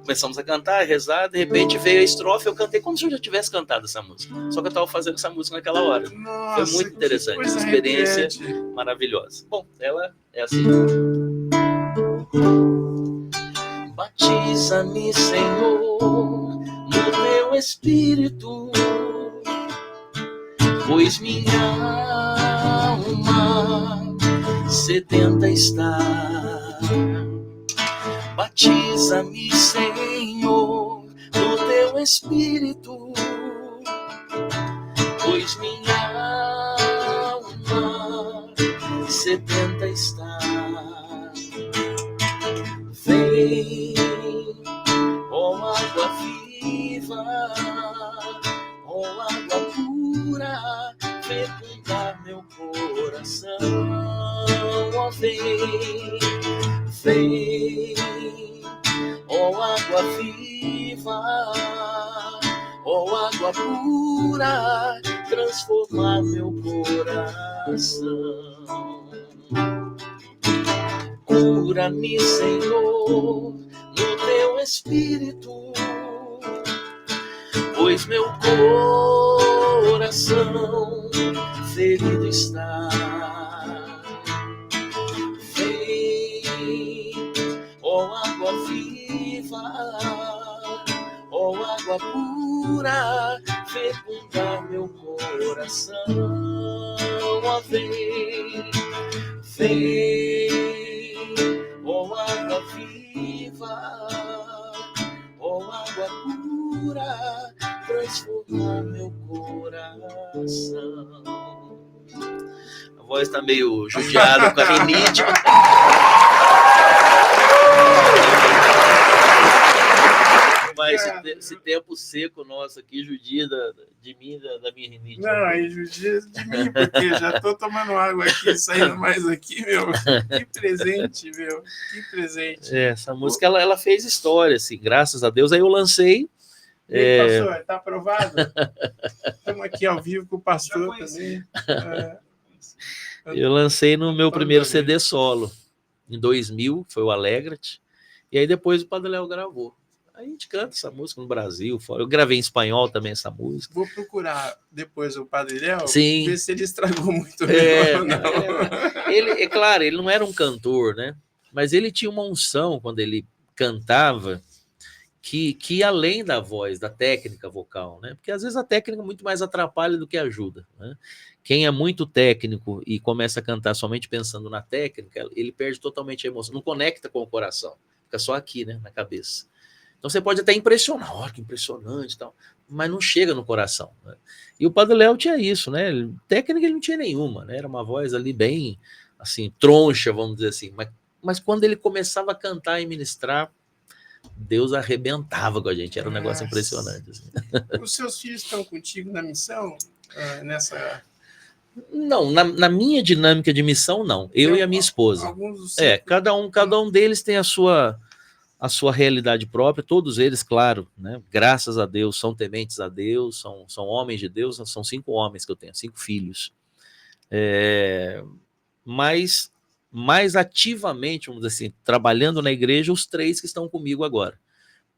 começamos a cantar, a rezar, de repente veio a estrofe, eu cantei como se eu já tivesse cantado essa música. Só que eu estava fazendo essa música naquela hora. Nossa, foi muito interessante, uma experiência maravilhosa. Bom, ela é assim. Batiza-me, Senhor, no teu Espírito, pois minha alma sedenta está. Batiza-me, Senhor, no teu Espírito, pois minha alma sedenta está. Vem, ó água viva, ó água pura, fecundar meu coração. Ó, vem, ó água viva, ó água pura, transformar meu coração. Cura-me, Senhor, no teu Espírito, pois meu coração ferido está. Vem, ó água viva, ó água pura, fecundar meu coração. Ó, vem, ó água viva, ó água pura, transformar meu coração. A voz está meio judiada com a rinite. Mas esse tempo seco nosso aqui judia de mim, da minha rinite. Não, aí judia de mim, porque já tô tomando água aqui, saindo mais aqui, meu. Que presente, meu. Que presente. Essa música, ela fez história, assim, graças a Deus. Aí eu lancei. E aí, pastor, tá aprovado? Estamos aqui ao vivo com o pastor também. Eu lancei no meu primeiro CD solo, em 2000, foi o Alegra-te. E aí depois o Padre Léo gravou. Aí a gente canta essa música no Brasil, fora. Eu gravei em espanhol também essa música. Vou procurar depois o Padre Léo, sim, ver se ele estragou muito. Ele, claro, ele não era um cantor, né? Mas ele tinha uma unção quando ele cantava que ia além da voz, da técnica vocal, né? Porque às vezes a técnica muito mais atrapalha do que ajuda, né? Quem é muito técnico e começa a cantar somente pensando na técnica, ele perde totalmente a emoção, não conecta com o coração, fica só aqui, né, na cabeça. Então você pode até impressionar, olha que impressionante e tal, mas não chega no coração, né? E o Padre Léo tinha isso, né? Técnica ele não tinha nenhuma, né? Era uma voz ali bem, assim, troncha, vamos dizer assim, mas quando ele começava a cantar e ministrar, Deus arrebentava com a gente, era um negócio impressionante. Assim. Os seus filhos estão contigo na missão? Nessa... Não, na minha dinâmica de missão, não. Eu e a minha esposa. Cada um deles tem a sua realidade própria, todos eles, claro, né? Graças a Deus, são tementes a Deus, são homens de Deus, são 5 homens que eu tenho, 5 filhos. Mas mais ativamente, vamos dizer assim, trabalhando na igreja, os 3 que estão comigo agora.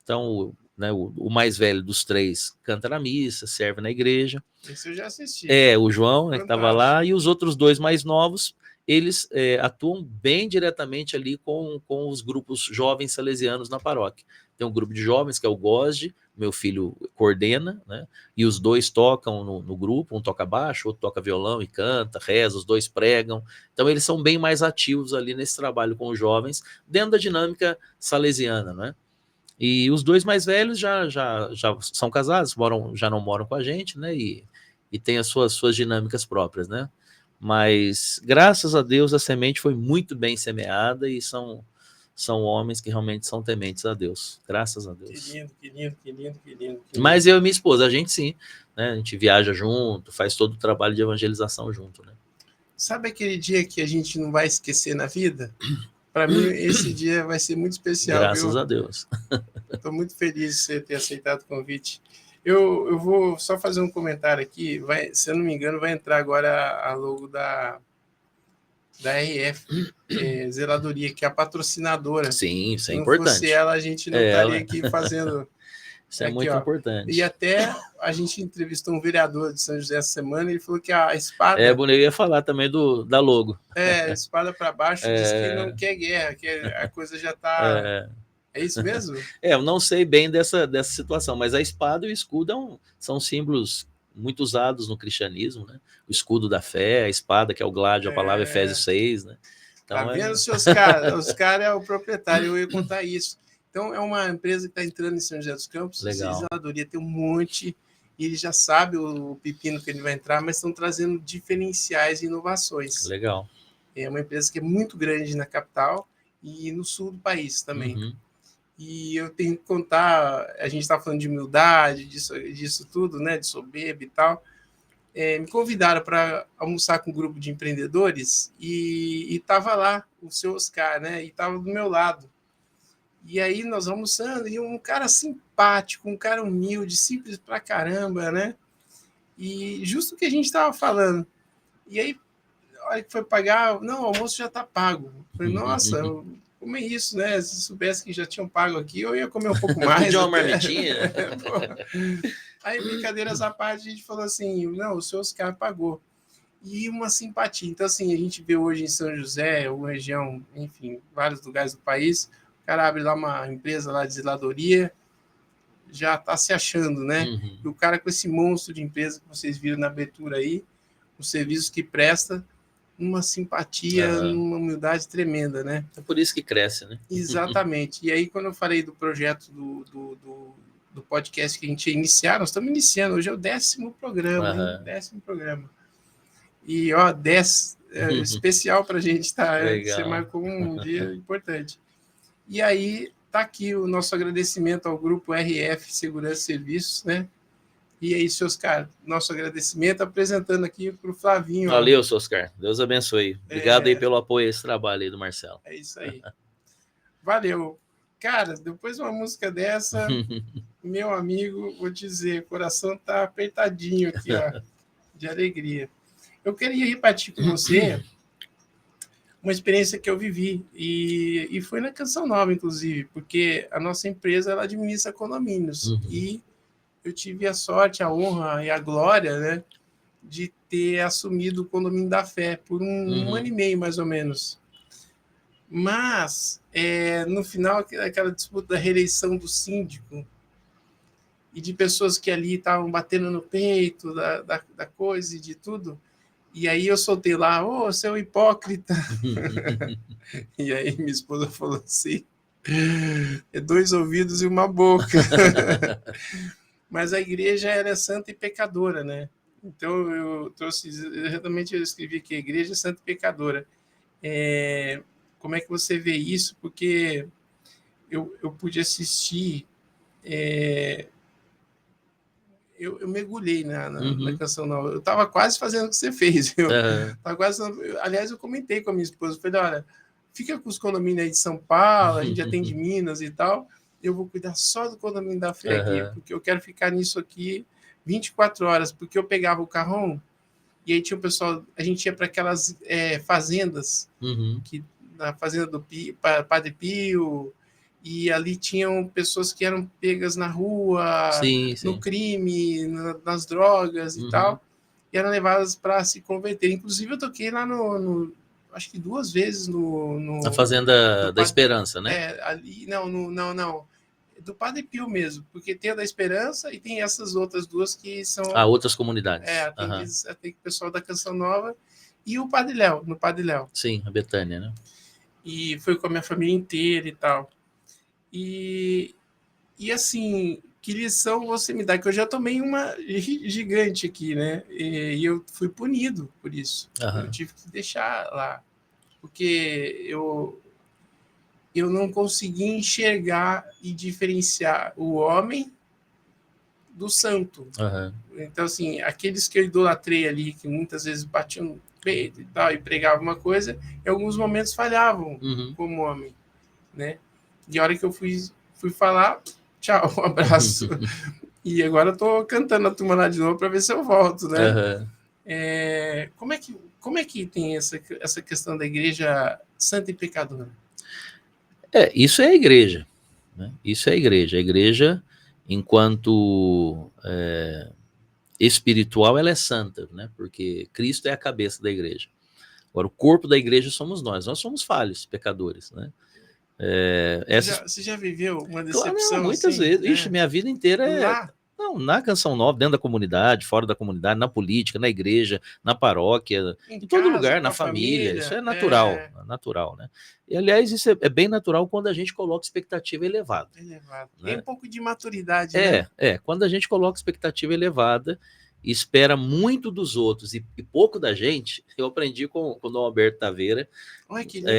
Então, né, o mais velho dos 3 canta na missa, serve na igreja. Isso eu já assisti. O João, né, que estava lá, e os outros 2 mais novos, eles atuam bem diretamente ali com os grupos jovens salesianos na paróquia. Tem um grupo de jovens, que é o GOSD, meu filho coordena, né? E os 2 tocam no grupo, um toca baixo, outro toca violão e canta, reza, os 2 pregam. Então eles são bem mais ativos ali nesse trabalho com os jovens, dentro da dinâmica salesiana, né? E os 2 mais velhos já são casados, já não moram com a gente, né? E têm as suas dinâmicas próprias, né? Mas, graças a Deus, a semente foi muito bem semeada e são homens que realmente são tementes a Deus. Graças a Deus. Que lindo. Mas eu e minha esposa, a gente sim, né? A gente viaja junto, faz todo o trabalho de evangelização junto, né? Sabe aquele dia que a gente não vai esquecer na vida? Para mim, esse dia vai ser muito especial. Graças a Deus. Estou muito feliz de você ter aceitado o convite. Eu vou só fazer um comentário aqui. Se eu não me engano, vai entrar agora a logo da RF, Zeladoria, que é a patrocinadora. Sim, isso é importante. importante. Se não fosse ela, a gente não estaria aqui fazendo... Isso é muito importante. E até a gente entrevistou um vereador de São José essa semana, ele falou que a espada... Eu ia falar também da logo. A espada para baixo diz que não quer guerra, que a coisa já está... É isso mesmo? Eu não sei bem dessa situação, mas a espada e o escudo são símbolos muito usados no cristianismo, né? O escudo da fé, a espada, que é o gládio, a palavra Efésios 6, né? Então, tá vendo, seus caras? Os caras é o proprietário, eu ia contar isso. Então, é uma empresa que está entrando em São José dos Campos, Zeladoria tem um monte, e ele já sabe o pepino que ele vai entrar, mas estão trazendo diferenciais e inovações. Legal. É uma empresa que é muito grande na capital e no sul do país também. Uhum. E eu tenho que contar, a gente está falando de humildade, disso tudo, né, de soberba e tal. Me convidaram para almoçar com um grupo de empreendedores e estava lá o seu Oscar, né, e estava do meu lado. E aí nós almoçando, e um cara simpático, um cara humilde, simples pra caramba, né? E justo o que a gente estava falando. E aí, a hora que foi pagar, não, o almoço já está pago. Eu falei, nossa, como é isso, né? Se soubesse que já tinham pago aqui, eu ia comer um pouco mais. De uma marmitinha. Aí, brincadeiras à parte, a gente falou assim, não, o seu Oscar pagou. E uma simpatia. Então, assim, a gente vê hoje em São José, ou região, enfim, vários lugares do país, o cara abre lá uma empresa lá de zeladoria, já está se achando, né? Uhum. E o cara com esse monstro de empresa que vocês viram na abertura aí, os serviços que presta, uma simpatia, uma humildade tremenda, né? É por isso que cresce, né? Exatamente. E aí, quando eu falei do projeto do podcast que a gente ia iniciar, nós estamos iniciando, hoje é o 10º programa, hein? 10º programa. E, 10 especial para a gente, tá? Você marcou um dia importante. E aí, tá aqui o nosso agradecimento ao grupo RF Segurança e Serviços, né? E aí, seus caras, nosso agradecimento, apresentando aqui para o Flavinho. Valeu, Oscar. Deus abençoe. Obrigado aí pelo apoio a esse trabalho aí do Marcelo. É isso aí. Valeu. Cara, depois de uma música dessa, meu amigo, vou dizer, o coração tá apertadinho aqui, ó, de alegria. Eu queria repartir com você uma experiência que eu vivi, e foi na Canção Nova, inclusive, porque a nossa empresa ela administra condomínios, e eu tive a sorte, a honra e a glória, né, de ter assumido o Condomínio da Fé por um ano e meio, mais ou menos. Mas, no final, aquela disputa da reeleição do síndico e de pessoas que ali estavam batendo no peito da coisa e de tudo, e aí eu soltei lá, ô, seu hipócrita. E aí minha esposa falou assim, É 2 ouvidos e uma boca. Mas a igreja ela é santa e pecadora, né? Então eu trouxe, exatamente eu escrevi aqui, a igreja é santa e pecadora. Como é que você vê isso? Porque eu pude assistir, eu mergulhei na canção nova. Eu estava quase fazendo o que você fez. Aliás, eu comentei com a minha esposa, falei, olha, fica com os condomínios aí de São Paulo, a gente já tem de Minas e tal, eu vou cuidar só do condomínio da fé aqui, porque eu quero ficar nisso aqui 24 horas, porque eu pegava o carrão e aí tinha o pessoal, a gente ia para aquelas fazendas, que, na fazenda do Padre Pio, e ali tinham pessoas que eram pegas na rua, no crime, nas drogas e tal, e eram levadas para se converter. Inclusive eu toquei lá acho que 2 vezes na Fazenda da Esperança, né? Ali, não. Do Padre Pio mesmo, porque tem a da Esperança e tem essas outras 2 que são... outras comunidades. Tem o pessoal da Canção Nova e o Padre Léo, no Padre Léo. Sim, a Betânia, né? E foi com a minha família inteira e tal. E assim, que lição você me dá? Que eu já tomei uma gigante aqui, né? E eu fui punido por isso. Eu tive que deixar lá. Porque eu não consegui enxergar e diferenciar o homem do santo. Então, assim, aqueles que eu idolatrei ali, que muitas vezes batiam no peito e tal, e pregavam uma coisa, em alguns momentos falhavam como homem, né? E a hora que eu fui falar, tchau, um abraço. E agora eu tô cantando a turma lá de novo para ver se eu volto, né? Como é que tem essa questão da igreja santa e pecadora? Isso é a igreja, né? Isso é a igreja. A igreja, enquanto espiritual, ela é santa, né? Porque Cristo é a cabeça da igreja. Agora, o corpo da igreja somos nós somos falhos, pecadores, né? Você já viveu uma decepção? Claro, muitas assim, vezes. Ixi, minha vida inteira lá? Não, na Canção Nova, dentro da comunidade, fora da comunidade, na política, na igreja, na paróquia, em todo casa, lugar, na família. Isso é natural, natural, né? E, aliás, isso é bem natural quando a gente coloca expectativa elevada. Né? Tem um pouco de maturidade, né? Quando a gente coloca expectativa elevada e espera muito dos outros e pouco da gente, eu aprendi com o Dom Alberto Taveira. Olha que lindo,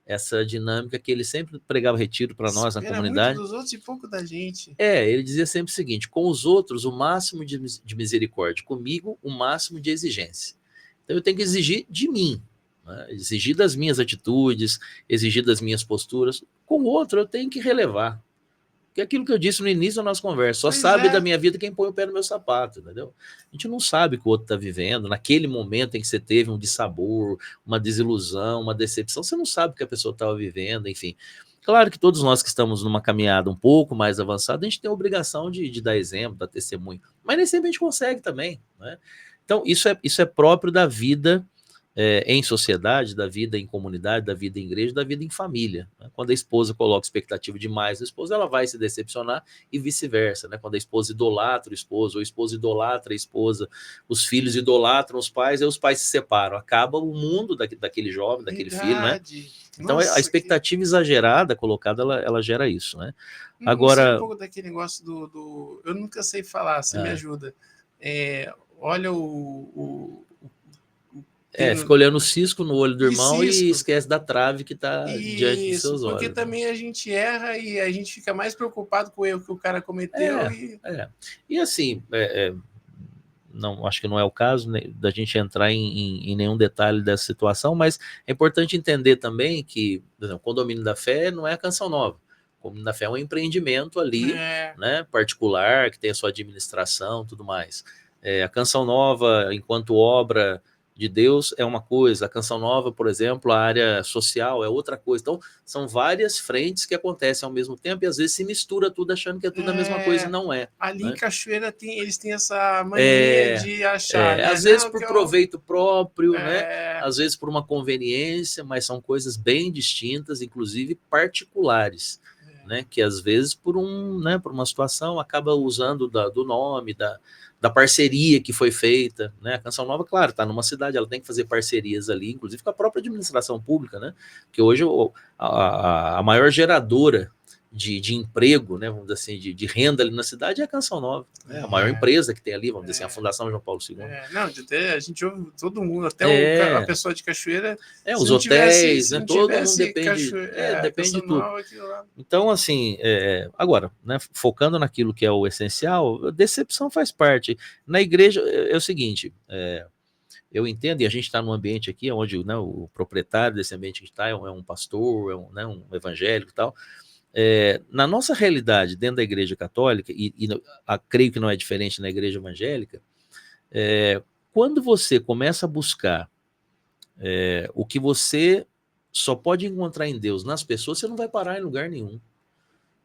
essa dinâmica que ele sempre pregava retiro para nós na comunidade. Muito dos outros e pouco da gente. Ele dizia sempre o seguinte: com os outros, o máximo de misericórdia, comigo, o máximo de exigência. Então eu tenho que exigir de mim, né? Exigir das minhas atitudes, exigir das minhas posturas. Com o outro, eu tenho que relevar. Que é aquilo que eu disse no início da nossa conversa, só sabe da minha vida quem põe o pé no meu sapato, entendeu? A gente não sabe o que o outro está vivendo, naquele momento em que você teve um dissabor, uma desilusão, uma decepção, você não sabe o que a pessoa estava vivendo, enfim. Claro que todos nós que estamos numa caminhada um pouco mais avançada, a gente tem a obrigação de dar exemplo, dar testemunho, mas nem sempre a gente consegue também, né? Então, isso é próprio da vida em sociedade, da vida em comunidade, da vida em igreja, da vida em família, né? Quando a esposa coloca expectativa demais na esposa, ela vai se decepcionar e vice-versa, né? Quando a esposa idolatra o esposo, ou a esposa idolatra a esposa, os filhos idolatram os pais, e os pais se separam, acaba o mundo daquele jovem, daquele filho, né? Então a expectativa exagerada colocada, ela gera isso, né? Agora, um pouco daquele negócio eu nunca sei falar, você me ajuda. Olha fica olhando o cisco no olho do irmão e esquece da trave que está diante dos seus olhos. Porque também a gente erra e a gente fica mais preocupado com o erro que o cara cometeu. E assim, não, acho que não é o caso, né, da gente entrar em nenhum detalhe dessa situação, mas é importante entender também que, por exemplo, o Condomínio da Fé não é a Canção Nova. O Condomínio da Fé é um empreendimento ali, né, particular, que tem a sua administração e tudo mais. A Canção Nova, enquanto obra de Deus, é uma coisa. A Canção Nova, por exemplo, a área social é outra coisa. Então, são várias frentes que acontecem ao mesmo tempo e às vezes se mistura tudo achando que é tudo a mesma coisa e não é. Ali, né? Em Cachoeira eles têm essa mania de achar. Às vezes por proveito próprio, né? Às vezes por uma conveniência, mas são coisas bem distintas, inclusive particulares, né? Que às vezes por uma situação acaba usando do nome, da da parceria que foi feita, né? A Canção Nova, claro, está numa cidade, ela tem que fazer parcerias ali, inclusive com a própria administração pública, né? Porque hoje a maior geradora de emprego, né, vamos dizer assim, de renda ali na cidade é a Canção Nova, né? A maior empresa que tem ali, vamos dizer assim, a Fundação João Paulo II. Não, até a gente ouve todo mundo, até a pessoa de Cachoeira. Os hotéis, né, todo mundo depende, depende de tudo. Então, assim, agora, né, focando naquilo que é o essencial, a decepção faz parte. Na igreja é o seguinte, eu entendo, e a gente está num ambiente aqui onde, né, o proprietário desse ambiente que está é um pastor, um evangélico e tal. Na nossa realidade, dentro da igreja católica, e creio que não é diferente na igreja evangélica, quando você começa a buscar o que você só pode encontrar em Deus nas pessoas, você não vai parar em lugar nenhum.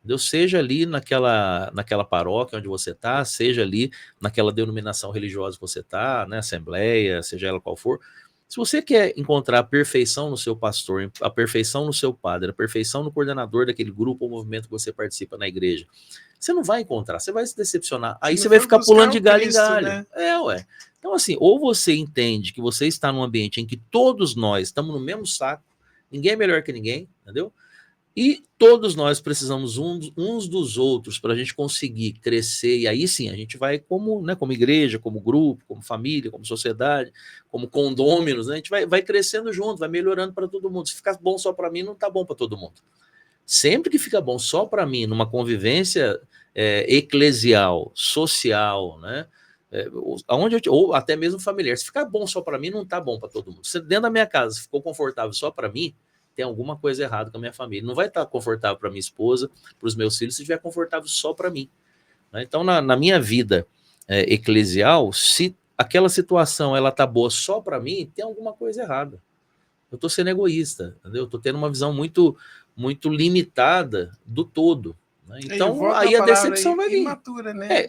Deus, seja ali naquela paróquia onde você está, seja ali naquela denominação religiosa que você está, né, assembleia, seja ela qual for. Se você quer encontrar a perfeição no seu pastor, a perfeição no seu padre, a perfeição no coordenador daquele grupo ou movimento que você participa na igreja, você não vai encontrar, você vai se decepcionar. Aí você vai ficar pulando de galho em galho. Né? Então, assim, ou você entende que você está num ambiente em que todos nós estamos no mesmo saco, ninguém é melhor que ninguém, entendeu? E todos nós precisamos uns dos outros para a gente conseguir crescer, e aí sim a gente vai como igreja, como grupo, como família, como sociedade, como condôminos, né? A gente vai crescendo junto, vai melhorando para todo mundo. Se ficar bom só para mim, não está bom para todo mundo. Sempre que fica bom só para mim, numa convivência eclesial, social, né? Ou até mesmo familiar, se ficar bom só para mim, não está bom para todo mundo. Se dentro da minha casa ficou confortável só para mim, tem alguma coisa errada com a minha família. Não vai estar confortável para minha esposa, para os meus filhos, se estiver confortável só para mim. Né? Então, na minha vida eclesial, se aquela situação ela está boa só para mim, tem alguma coisa errada. Eu estou sendo egoísta, entendeu? Eu estou tendo uma visão muito, muito limitada do todo. Né? Então, aí a decepção vai vir. Imatura, né?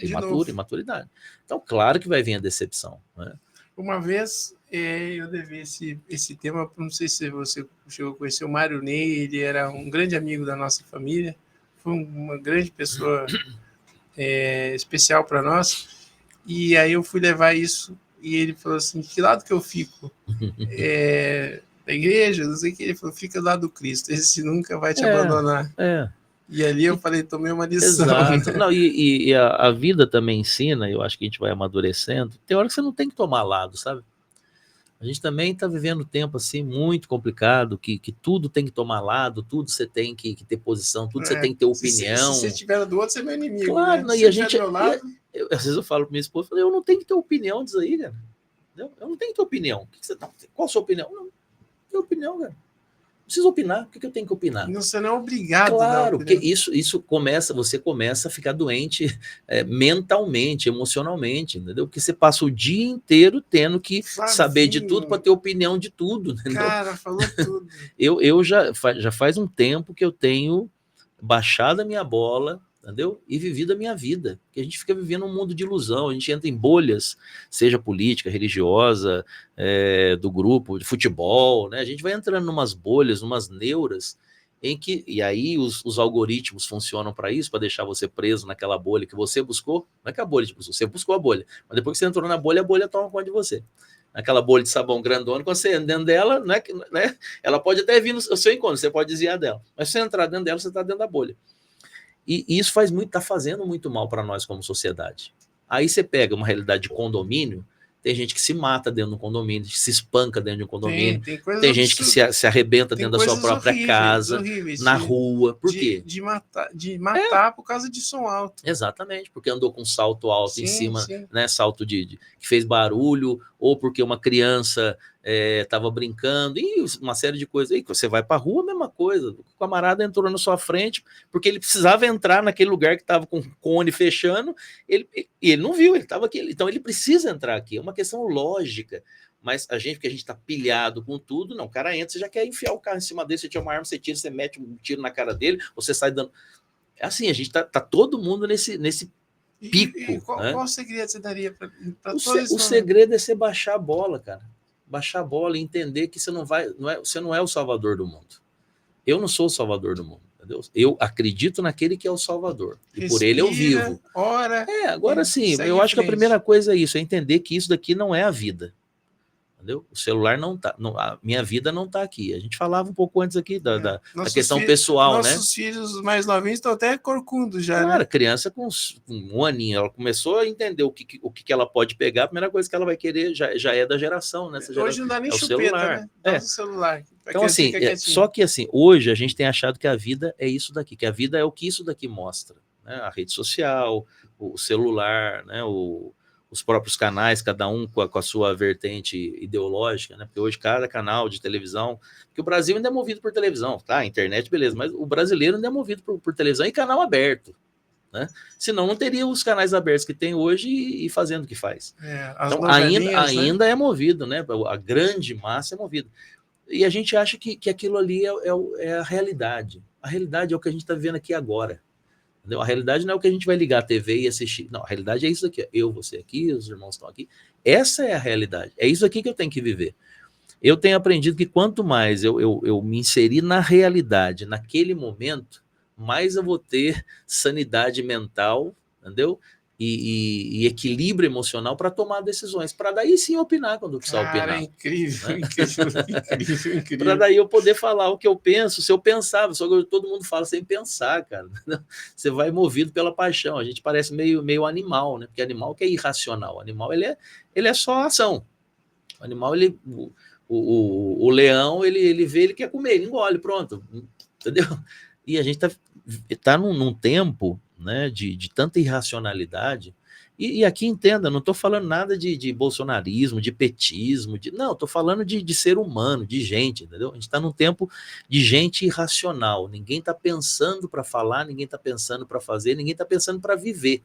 Imaturidade. Então, claro que vai vir a decepção. Né? Uma vez eu levei esse tema, não sei se você chegou a conhecer o Mário Ney, ele era um grande amigo da nossa família, foi uma grande pessoa especial para nós, e aí eu fui levar isso, e ele falou assim, que lado que eu fico? Da igreja? Não sei o que, ele falou, fica do lado do Cristo, esse nunca vai te abandonar. E ali eu falei, tomei uma lição. Exato. Não, e a vida também ensina, eu acho que a gente vai amadurecendo, tem hora que você não tem que tomar lado, sabe? A gente também está vivendo um tempo assim muito complicado, que tudo tem que tomar lado, tudo você tem que ter posição, tudo você tem que ter opinião. Se você estiver do outro, você é meu inimigo. Claro, né? E a gente. Às vezes eu falo para minha esposa, eu não tenho que ter opinião disso aí, cara. Eu não tenho que ter opinião. Qual a sua opinião? Não tenho opinião, cara. Preciso opinar, por que eu tenho que opinar? Você não é obrigado. Claro, porque você começa a ficar doente mentalmente, emocionalmente, entendeu? Porque você passa o dia inteiro tendo que saber de tudo para ter opinião de tudo, entendeu? Cara, falou tudo. eu já faz um tempo que eu tenho baixado a minha bola, entendeu? E vivido a minha vida. Porque a gente fica vivendo um mundo de ilusão, a gente entra em bolhas, seja política, religiosa, do grupo, de futebol, né? A gente vai entrando em umas bolhas, umas neuras, e aí os algoritmos funcionam para isso, para deixar você preso naquela bolha que você buscou. Não é que a bolha te buscou, você buscou a bolha, mas depois que você entrou na bolha, a bolha toma conta de você. Aquela bolha de sabão grandona, quando você entra dentro dela, né, ela pode até vir no seu encontro, você pode desviar dela, mas se você entrar dentro dela, você está dentro da bolha. E isso está fazendo muito mal para nós como sociedade. Aí você pega uma realidade de condomínio, tem gente que se mata dentro de um condomínio, que se espanca dentro de um condomínio, tem gente que se arrebenta dentro da sua própria casa, na rua. Por quê? De matar por causa de som alto. Exatamente, porque andou com salto alto em cima, né, salto que fez barulho, ou porque uma criança estava brincando, e uma série de coisas. E você vai para a rua, a mesma coisa. O camarada entrou na sua frente, porque ele precisava entrar naquele lugar que estava com o cone fechando, e ele não viu, ele estava aqui. Então ele precisa entrar aqui. É uma questão lógica. Mas porque a gente está pilhado com tudo, não, o cara entra, você já quer enfiar o carro em cima dele, você tira uma arma, você tira, você mete um tiro na cara dele, você sai dando. É assim, a gente tá todo mundo nesse pico. E qual segredo você daria para todos? O segredo é você baixar a bola, cara. Baixar a bola e entender que você não é o salvador do mundo. Eu não sou o salvador do mundo. entendeu? Eu acredito naquele que é o Salvador, e por ele eu vivo. Ora, Agora sim, segue eu em acho que a frente. primeira coisa é isso, é entender que isso daqui não é a vida. Entendeu? O celular não tá, a minha vida não tá aqui. A gente falava um pouco antes aqui da questão pessoal, né? Nossos filhos mais novinhos estão até corcundos já, Claro, né? criança com um aninho, ela começou a entender o que ela pode pegar, a primeira coisa que ela vai querer já é da geração, né? Hoje não dá nem é o chupeta, celular. né? Dá o celular. Então, assim, só que assim, hoje a gente tem achado que a vida é isso daqui, que a vida é o que isso daqui mostra, né? A rede social, o celular, né? Os próprios canais, cada um com a sua vertente ideológica, né? Porque hoje cada canal de televisão, porque o Brasil ainda é movido por televisão, tá? Internet, beleza, mas o brasileiro ainda é movido por televisão e canal aberto, né? Senão não teria os canais abertos que tem hoje e fazendo o que faz. Então ainda é movido, né? A grande massa é movida. E a gente acha que aquilo ali é a realidade. A realidade é o que a gente está vivendo aqui agora. Entendeu? A realidade não é o que a gente vai ligar a TV e assistir. Não, a realidade é isso aqui. Eu, você aqui, os irmãos estão aqui. Essa é a realidade. É isso aqui que eu tenho que viver. Eu tenho aprendido que quanto mais eu me inserir na realidade, naquele momento, mais eu vou ter sanidade mental, entendeu? E equilíbrio emocional para tomar decisões, para daí sim opinar quando precisar opinar. Incrível, né? incrível. Para daí eu poder falar o que eu penso, se eu pensava, só que todo mundo fala sem pensar, cara. Você vai movido pela paixão, a gente parece meio animal, né? Porque animal que é irracional, o animal ele é só ação. O animal, o leão, ele vê, ele quer comer, ele engole, pronto, entendeu? E a gente tá num tempo, né, de tanta irracionalidade, e aqui entenda, não estou falando nada de bolsonarismo, de petismo, não, estou falando de ser humano, de gente, entendeu? A gente está num tempo de gente irracional, ninguém está pensando para falar, ninguém está pensando para fazer, ninguém está pensando para viver,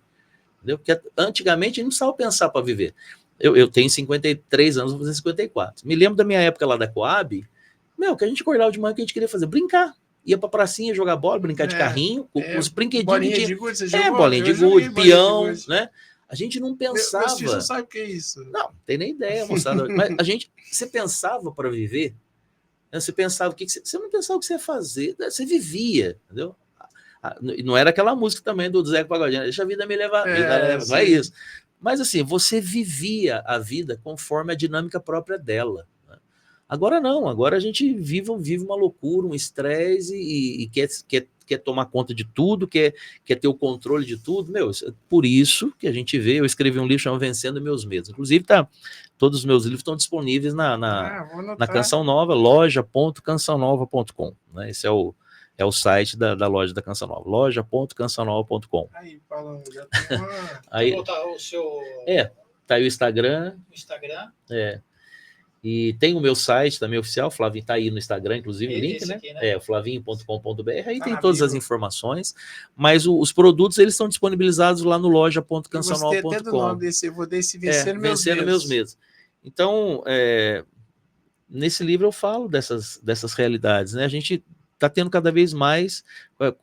entendeu? Porque antigamente a gente não precisava pensar para viver. Eu tenho 53 anos, vou fazer 54. Me lembro da minha época lá da Coab, que a gente acordava de manhã, que a gente queria fazer? Brincar. Ia pra pracinha jogar bola, brincar de carrinho, com os brinquedinhos. Bolinha de gude, você jogou? Bolinha de gude, peão, né? A gente não pensava. Meus filhos não sabem o que é isso. Não tem nem ideia, moçada. Mas você pensava para viver? Você pensava você não pensava o que você ia fazer, você vivia, entendeu? Não era aquela música também do Zeca Pagodinho, deixa a vida me levar, não é isso. Mas assim, você vivia a vida conforme a dinâmica própria dela. Né? Agora não, agora a gente vive uma loucura, um estresse e quer tomar conta de tudo, quer ter o controle de tudo. Por isso que a gente vê, eu escrevi um livro chamado Vencendo Meus Medos. Inclusive, todos os meus livros estão disponíveis na Canção Nova, loja.cançãonova.com. Né? Esse é o site da loja da Canção Nova, loja.cançãonova.com. Aí, Paulo, já tem uma... Aí, vou botar o seu... tá aí o Instagram. E tem o meu site também oficial, Flavinho, tá aí no Instagram, inclusive, o link, né? Aqui, né? Flavinho.com.br, aí tem todas as informações, mas os produtos, eles estão disponibilizados lá no loja.cançãonova.com. Eu gostei até do nome desse, eu vou desse Vencendo Meus Medos. Então, nesse livro eu falo dessas realidades, né? A gente está tendo cada vez mais.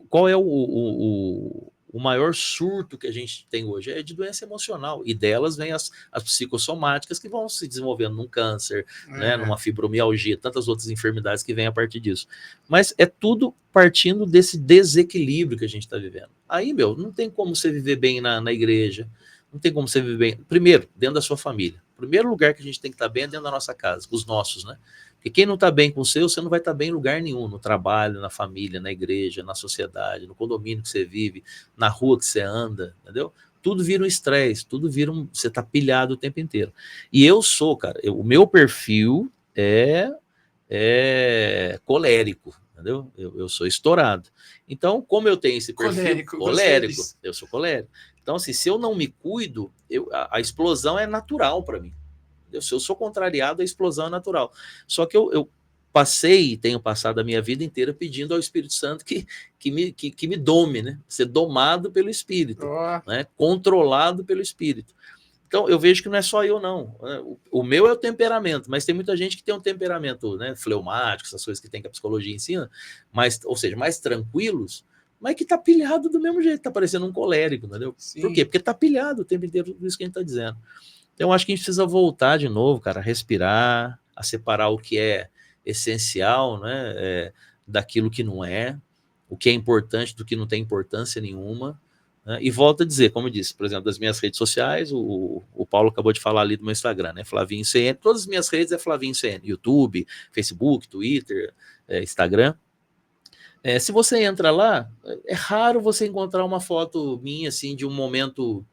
Qual é o maior surto que a gente tem hoje? É de doença emocional, e delas vem as psicossomáticas que vão se desenvolvendo num câncer, né, numa fibromialgia, tantas outras enfermidades que vêm a partir disso. Mas é tudo partindo desse desequilíbrio que a gente está vivendo. Aí, não tem como você viver bem na igreja, não tem como você viver bem. Primeiro, dentro da sua família. O primeiro lugar que a gente tem que estar bem é dentro da nossa casa, com os nossos, né? Porque quem não está bem com o seu, você não vai estar bem em lugar nenhum, no trabalho, na família, na igreja, na sociedade, no condomínio que você vive, na rua que você anda, entendeu? Tudo vira um estresse, você está pilhado o tempo inteiro. E eu sou, cara, o meu perfil é colérico, entendeu? Eu sou estourado. Então, como eu tenho esse perfil colérico, eu sou colérico. Então, assim, se eu não me cuido, a explosão é natural para mim. Se eu sou contrariado, a explosão é natural. Só que eu passei e tenho passado a minha vida inteira pedindo ao Espírito Santo que me dome, né? Ser domado pelo Espírito, né? Controlado pelo Espírito. Então, eu vejo que não é só eu, não. O meu é o temperamento, mas tem muita gente que tem um temperamento, né, fleumático, essas coisas que tem que a psicologia ensina, ou seja, mais tranquilos, mas que tá pilhado do mesmo jeito, tá parecendo um colérico, entendeu? Sim. Por quê? Porque tá pilhado o tempo inteiro, tudo isso que a gente tá dizendo. Então, acho que a gente precisa voltar de novo, cara, a respirar, a separar o que é essencial, né, daquilo que não é. o que é importante do que não tem importância nenhuma, né? E volto a dizer, como eu disse, por exemplo, das minhas redes sociais, o Paulo acabou de falar ali do meu Instagram, né? Flavinho CN, todas as minhas redes é Flavinho CN, YouTube, Facebook, Twitter, Instagram. Se você entra lá, é raro você encontrar uma foto minha, assim, de um momento...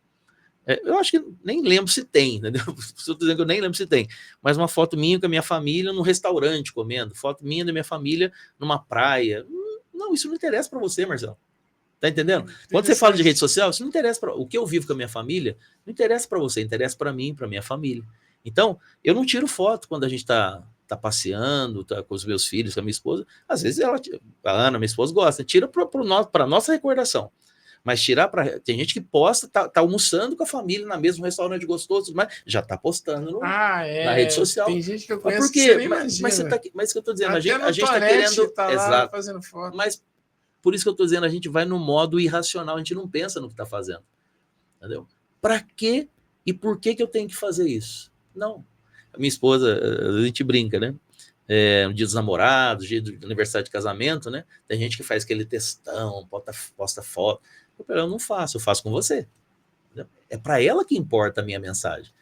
eu acho que nem lembro se tem, entendeu? Estou dizendo que eu nem lembro se tem, mas uma foto minha com a minha família num restaurante comendo, foto minha da minha família numa praia. Não, isso não interessa para você, Marcelo. Tá entendendo? Quando você fala de rede social, isso não interessa para o que eu vivo com a minha família, não interessa para você, interessa para mim, para minha família. Então, eu não tiro foto quando a gente tá passeando, tá com os meus filhos, com a minha esposa. Às vezes a Ana, minha esposa, gosta, tira para nossa recordação. Mas tem gente que posta, tá almoçando com a família na mesmo restaurante gostoso, mas já tá postando na rede social. Tem gente que eu conheço por quê? Que você nem imagina. Mas que eu tô dizendo, Até a gente tá querendo... Tá lá exato, fazendo foto. Mas por isso que eu tô dizendo, a gente vai no modo irracional, a gente não pensa no que tá fazendo. Entendeu? Para quê e por que eu tenho que fazer isso? Não. A minha esposa, a gente brinca, né? No dia dos namorados, dia do aniversário de casamento, né? Tem gente que faz aquele textão, posta foto. Eu não faço, eu faço com você. Entendeu? É para ela que importa a minha mensagem.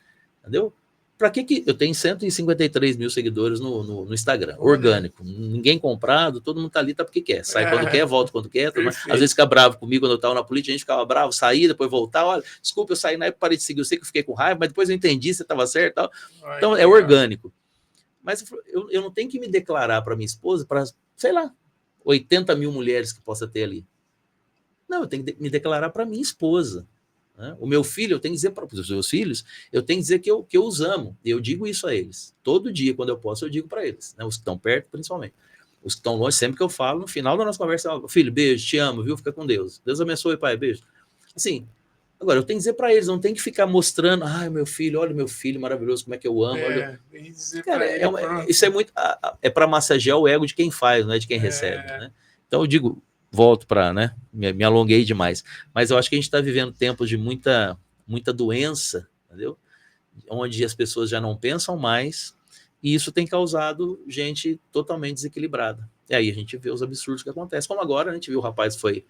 Entendeu? Para que eu tenho 153 mil seguidores no Instagram, orgânico, ninguém comprado, todo mundo tá ali, tá porque quer, sai quando quer, volta quando quer, às vezes fica bravo comigo quando eu tava na política, a gente ficava bravo, saía, depois voltar, olha, desculpa, eu saí na época, parei de seguir, eu sei que eu fiquei com raiva, mas depois eu entendi, você tava certo, tal. Então é orgânico. Mas eu não tenho que me declarar para minha esposa, para, sei lá, 80 mil mulheres que possa ter ali. Não, eu tenho que me declarar para minha esposa. Né? O meu filho, eu tenho que dizer para os meus filhos, eu tenho que dizer que eu os amo. E eu digo isso a eles. Todo dia, quando eu posso, eu digo para eles. Né? Os que estão perto, principalmente. Os que estão longe, sempre que eu falo, no final da nossa conversa, filho, beijo, te amo, viu? Fica com Deus. Deus abençoe, pai, beijo. Assim, agora, eu tenho que dizer para eles, não tem que ficar mostrando, ai, meu filho, olha meu filho maravilhoso, como é que eu amo. Olha. Cara, isso é muito... É para massagear o ego de quem faz, não é de quem recebe. Né? Então, eu digo... Volto para, né? Me alonguei demais. Mas eu acho que a gente está vivendo tempos de muita doença, entendeu? Onde as pessoas já não pensam mais, e isso tem causado gente totalmente desequilibrada. E aí a gente vê os absurdos que acontecem. Como agora, a gente viu o rapaz foi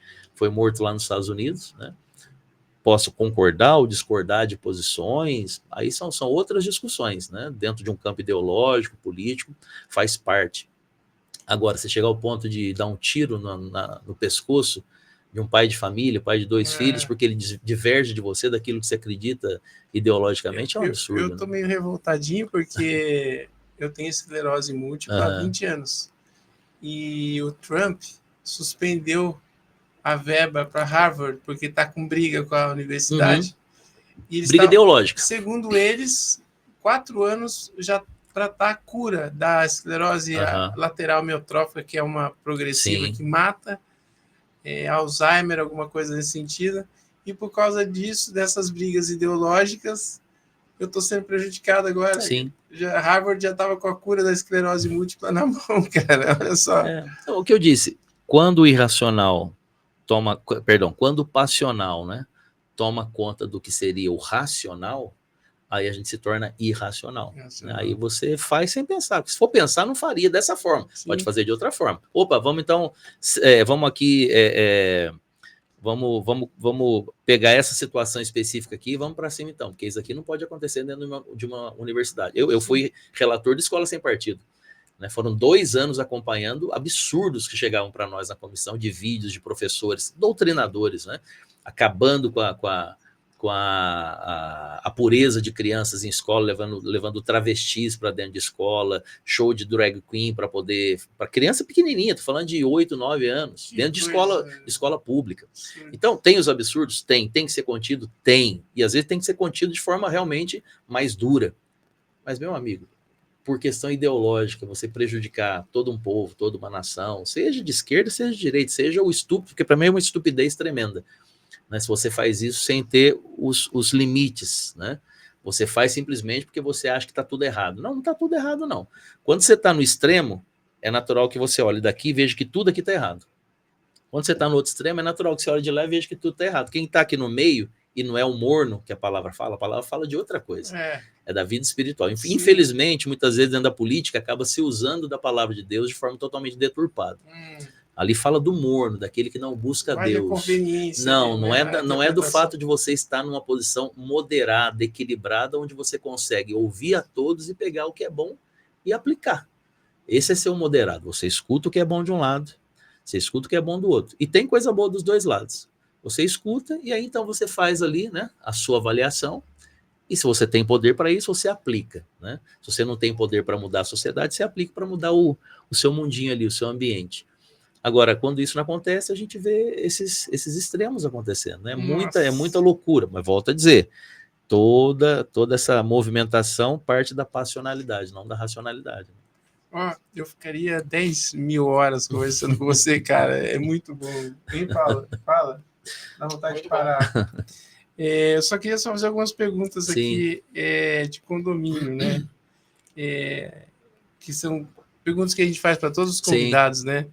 morto lá nos Estados Unidos, né? Posso concordar ou discordar de posições, aí são outras discussões, né? Dentro de um campo ideológico, político, faz parte. Agora, você chegar ao ponto de dar um tiro no pescoço de um pai de família, pai de 2 filhos, porque ele diverge de você, daquilo que você acredita ideologicamente, é um absurdo. Eu tô meio revoltadinho porque eu tenho esclerose múltipla há 20 anos. E o Trump suspendeu a verba para Harvard porque está com briga com a universidade. E eles briga ideológica. Segundo eles, 4 anos já tratar a cura da esclerose lateral amiotrófica, que é uma progressiva que mata, Alzheimer, alguma coisa nesse sentido, e por causa disso, dessas brigas ideológicas, eu estou sendo prejudicado agora. Sim. Harvard já estava com a cura da esclerose múltipla na mão, cara, olha só. Então, o que eu disse, quando o irracional quando o passional, né, toma conta do que seria o racional, aí a gente se torna irracional. Né? Aí você faz sem pensar. Se for pensar, não faria dessa forma. Sim. Pode fazer de outra forma. Opa, vamos então, vamos aqui, vamos pegar essa situação específica aqui e vamos para cima então, porque isso aqui não pode acontecer dentro de uma universidade. Eu fui relator de escola sem partido. Né? Foram 2 anos acompanhando absurdos que chegavam para nós na comissão, de vídeos de professores, doutrinadores, né? Acabando com a pureza de crianças em escola, levando travestis para dentro de escola, show de drag queen para criança pequenininha, tô falando de 8, 9 anos, dentro de escola pública. Então, tem os absurdos? Tem que ser contido? Tem. E às vezes tem que ser contido de forma realmente mais dura. Mas, meu amigo, por questão ideológica, você prejudicar todo um povo, toda uma nação, seja de esquerda, seja de direita, seja o estúpido, porque para mim é uma estupidez tremenda. Né, se você faz isso sem ter os limites, né? Você faz simplesmente porque você acha que está tudo errado. Não está tudo errado, não. Quando você está no extremo, é natural que você olhe daqui e veja que tudo aqui está errado. Quando você está no outro extremo, é natural que você olhe de lá e veja que tudo está errado. Quem está aqui no meio, e não é o morno que a palavra fala de outra coisa. É da vida espiritual. Sim. Infelizmente, muitas vezes dentro da política, acaba se usando da palavra de Deus de forma totalmente deturpada. Ali fala do morno, daquele que não busca Vai de Deus. conveniência, Não é do fato de você estar numa posição moderada, equilibrada, onde você consegue ouvir a todos e pegar o que é bom e aplicar. Esse é ser um moderado. Você escuta o que é bom de um lado, você escuta o que é bom do outro. E tem coisa boa dos dois lados. Você escuta e aí então você faz ali, né, a sua avaliação. E se você tem poder para isso, você aplica, né? Se você não tem poder para mudar a sociedade, você aplica para mudar o seu mundinho ali, o seu ambiente. Agora, quando isso não acontece, a gente vê esses extremos acontecendo, né? É muita loucura, mas volto a dizer, toda essa movimentação parte da passionalidade, não da racionalidade. Ó, eu ficaria 10.000 horas conversando com você, cara. É muito bom. Quem fala. Dá vontade de parar. Eu só queria fazer algumas perguntas aqui de condomínio, né? Que são perguntas que a gente faz para todos os convidados, né?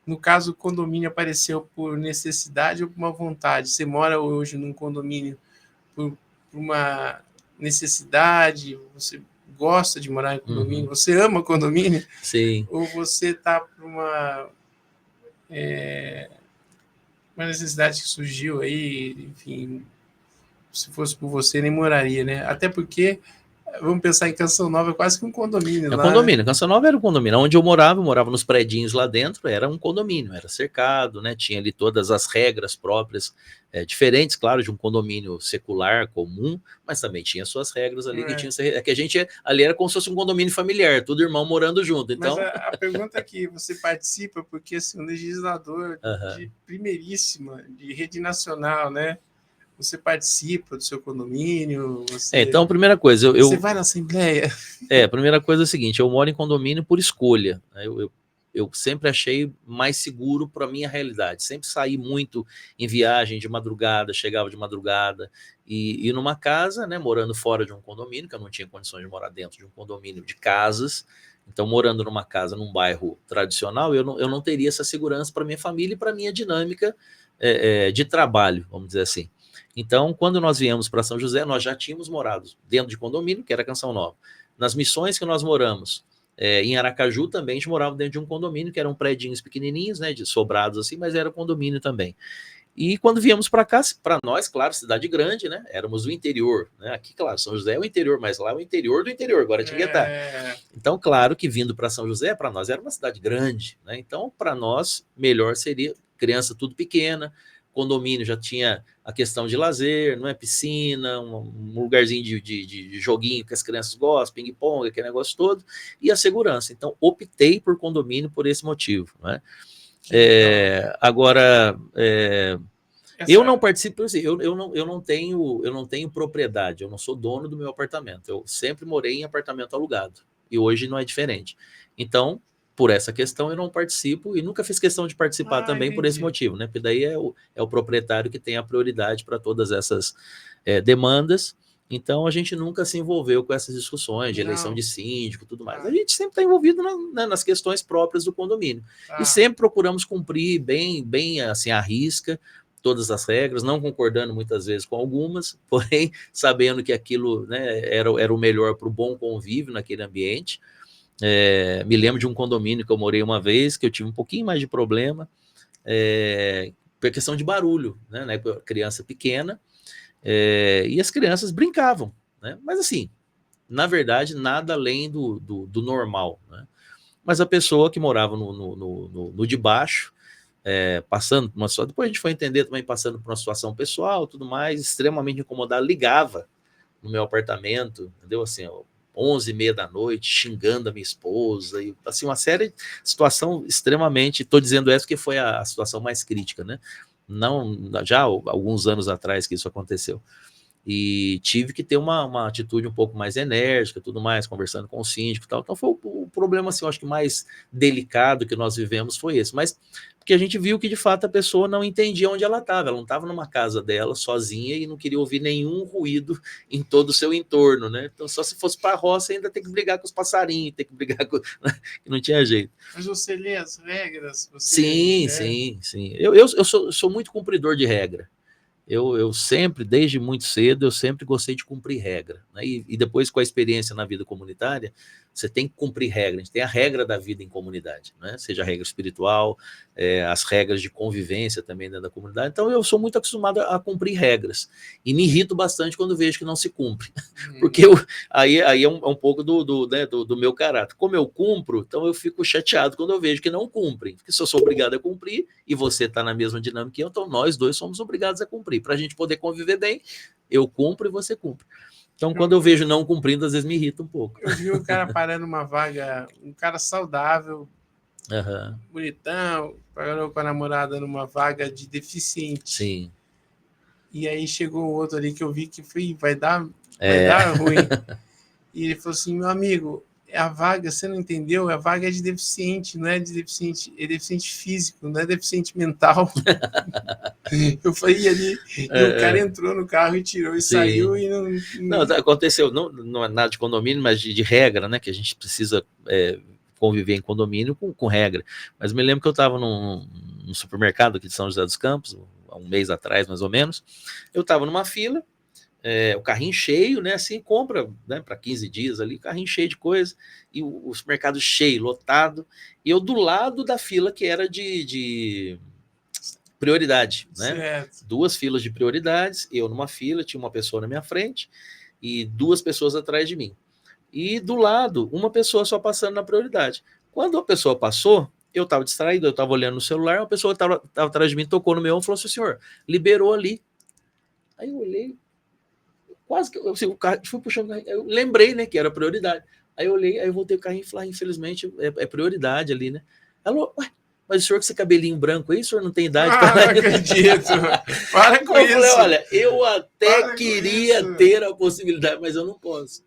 No caso, o condomínio apareceu por necessidade ou por uma vontade? Você mora hoje num condomínio por uma necessidade? Você gosta de morar em condomínio? Você ama condomínio? Sim. Ou você está por uma necessidade que surgiu aí, enfim, se fosse por você, nem moraria, né? Até porque, vamos pensar em Canção Nova, é quase que um condomínio. É um condomínio. Né? Canção Nova era um condomínio. Onde eu morava nos predinhos lá dentro, era um condomínio, era cercado, né? Tinha ali todas as regras próprias, diferentes, claro, de um condomínio secular, comum, mas também tinha suas regras ali. Que a gente ali era como se fosse um condomínio familiar, todo irmão morando junto. Então... Mas a pergunta é que você participa, porque assim, um legislador de primeiríssima, de rede nacional, né? Você participa do seu condomínio? Então, a primeira coisa... Você vai na Assembleia? A primeira coisa é a seguinte, eu moro em condomínio por escolha. Né? Eu sempre achei mais seguro para a minha realidade. Sempre saí muito em viagem de madrugada, chegava de madrugada. E numa casa, né, morando fora de um condomínio, que eu não tinha condições de morar dentro de um condomínio de casas. Então, morando numa casa, num bairro tradicional, eu não teria essa segurança para minha família e para minha dinâmica de trabalho, vamos dizer assim. Então, quando nós viemos para São José, nós já tínhamos morado dentro de condomínio, que era Canção Nova. Nas missões que nós moramos, em Aracaju também, a gente morava dentro de um condomínio, que eram predinhos pequenininhos, né, de sobrados assim, mas era condomínio também. E quando viemos para cá, para nós, claro, cidade grande, né, éramos o interior, né, aqui, claro, São José é o interior, mas lá é o interior do interior, Guaratinguetá. Então, claro que vindo para São José, para nós era uma cidade grande, né, então para nós, melhor seria criança tudo pequena, condomínio já tinha a questão de lazer, não é, piscina, um lugarzinho de joguinho que as crianças gostam, ping-pong, aquele negócio todo, e a segurança. Então, optei por condomínio por esse motivo. Né? Agora, eu não participo, assim, eu não tenho propriedade, eu não sou dono do meu apartamento. Eu sempre morei em apartamento alugado, e hoje não é diferente. Então, por essa questão, eu não participo e nunca fiz questão de participar também por esse motivo, né? Porque daí é o proprietário que tem a prioridade para todas essas demandas. Então, a gente nunca se envolveu com essas discussões de eleição de síndico e tudo mais. A gente sempre está envolvido nas questões próprias do condomínio. E sempre procuramos cumprir bem assim, à risca todas as regras, não concordando muitas vezes com algumas, porém sabendo que aquilo, né, era o melhor para o bom convívio naquele ambiente. Me lembro de um condomínio que eu morei uma vez, que eu tive um pouquinho mais de problema, por questão de barulho, né, criança pequena, e as crianças brincavam, né, mas assim, na verdade, nada além do normal, né, mas a pessoa que morava no de baixo, passando por uma situação, depois a gente foi entender também, passando por uma situação pessoal, tudo mais, extremamente incomodada, ligava no meu apartamento, entendeu, assim, 11h30 da noite, xingando a minha esposa, e assim, uma série de situação extremamente, estou dizendo essa porque foi a situação mais crítica, né? Não, já há alguns anos atrás que isso aconteceu. E tive que ter uma atitude um pouco mais enérgica, tudo mais, conversando com o síndico e tal. Então foi o problema, assim, eu acho que mais delicado que nós vivemos foi esse. Mas porque a gente viu que, de fato, a pessoa não entendia onde ela estava. Ela não estava numa casa dela, sozinha, e não queria ouvir nenhum ruído em todo o seu entorno, né? Então, só se fosse para a roça, ainda tem que brigar com os passarinhos, tem que brigar com... não tinha jeito. Mas você lê as regras? Sim. Eu sou muito cumpridor de regra. Eu sempre, desde muito cedo, eu sempre gostei de cumprir regra, né? E depois, com a experiência na vida comunitária, você tem que cumprir regra. A gente tem a regra da vida em comunidade, né? Seja a regra espiritual, as regras de convivência também dentro da comunidade. Então, eu sou muito acostumado a cumprir regras. E me irrito bastante quando vejo que não se cumpre. Porque aí é um pouco do meu caráter. Como eu cumpro, então eu fico chateado quando eu vejo que não cumprem. Porque se eu sou obrigado a cumprir, e você está na mesma dinâmica que eu, então nós dois somos obrigados a cumprir. Para a gente poder conviver bem, eu cumpro e você cumpre. Então, quando eu vejo não cumprindo, às vezes me irrita um pouco. Eu vi um cara parando uma vaga, um cara saudável, bonitão, parou com a namorada numa vaga de deficiente. Sim. E aí chegou um outro ali que eu vi que vai dar ruim. E ele falou assim, meu amigo, a vaga, você não entendeu? A vaga é de deficiente, não é de deficiente, é deficiente físico, não é deficiente mental. Eu falei ali, e o cara entrou no carro e tirou e saiu e não aconteceu, não é nada de condomínio, mas de regra, né? Que a gente precisa conviver em condomínio com regra. Mas me lembro que eu estava num supermercado aqui de São José dos Campos, há um mês atrás, mais ou menos. Eu estava numa fila, o carrinho cheio, né? Assim, compra, né, para 15 dias ali, carrinho cheio de coisa, e o supermercado cheio, lotado, e eu do lado da fila que era de prioridade, né? Certo. 2 filas de prioridades, eu numa fila, tinha uma pessoa na minha frente e 2 pessoas atrás de mim. E do lado, uma pessoa só passando na prioridade. Quando a pessoa passou, eu estava distraído, eu estava olhando no celular, uma pessoa estava atrás de mim, tocou no meu ombro e falou assim, senhor, liberou ali. Aí eu olhei, quase que assim, o carro fui puxando, eu lembrei, né, que era prioridade. Aí eu olhei, aí eu voltei o carrinho e falei, infelizmente é prioridade ali, né? Ela falou, ué, mas o senhor com esse cabelinho branco aí, o senhor não tem idade para não acredito. Para com isso. Falei, olha, eu até queria ter a possibilidade, mas eu não posso.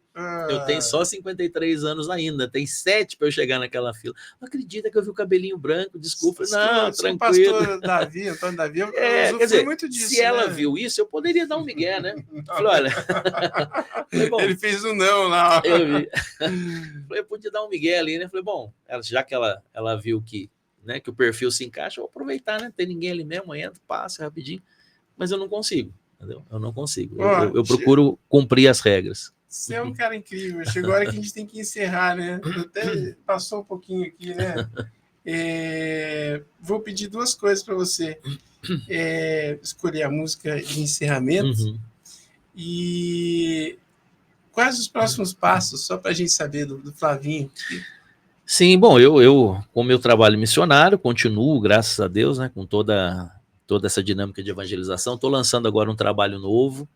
Eu tenho só 53 anos ainda, tem 7 para eu chegar naquela fila. Não acredita que eu vi o cabelinho branco, desculpa. Não, tranquilo. O pastor Davi, Antônio Davi, quer dizer, muito disso, se ela viu isso, eu poderia dar um migué, né? Falei, olha... Falei, bom, ele fez um não lá. Eu vi. Falei, eu podia dar um migué ali, né? Falei, bom, já que ela viu que, né, que o perfil se encaixa, eu vou aproveitar, né? Não tem ninguém ali mesmo, entra, passa rapidinho. Mas eu não consigo, entendeu? Eu não consigo. Eu procuro cumprir as regras. Você é um cara incrível. Chegou a hora que a gente tem que encerrar, né? Até passou um pouquinho aqui, né? Vou pedir 2 coisas para você. Escolher a música de encerramento e quais os próximos passos, só para a gente saber do Flavinho. Sim, bom, eu com o meu trabalho missionário, continuo, graças a Deus, né, com toda essa dinâmica de evangelização. Estou lançando agora um trabalho novo.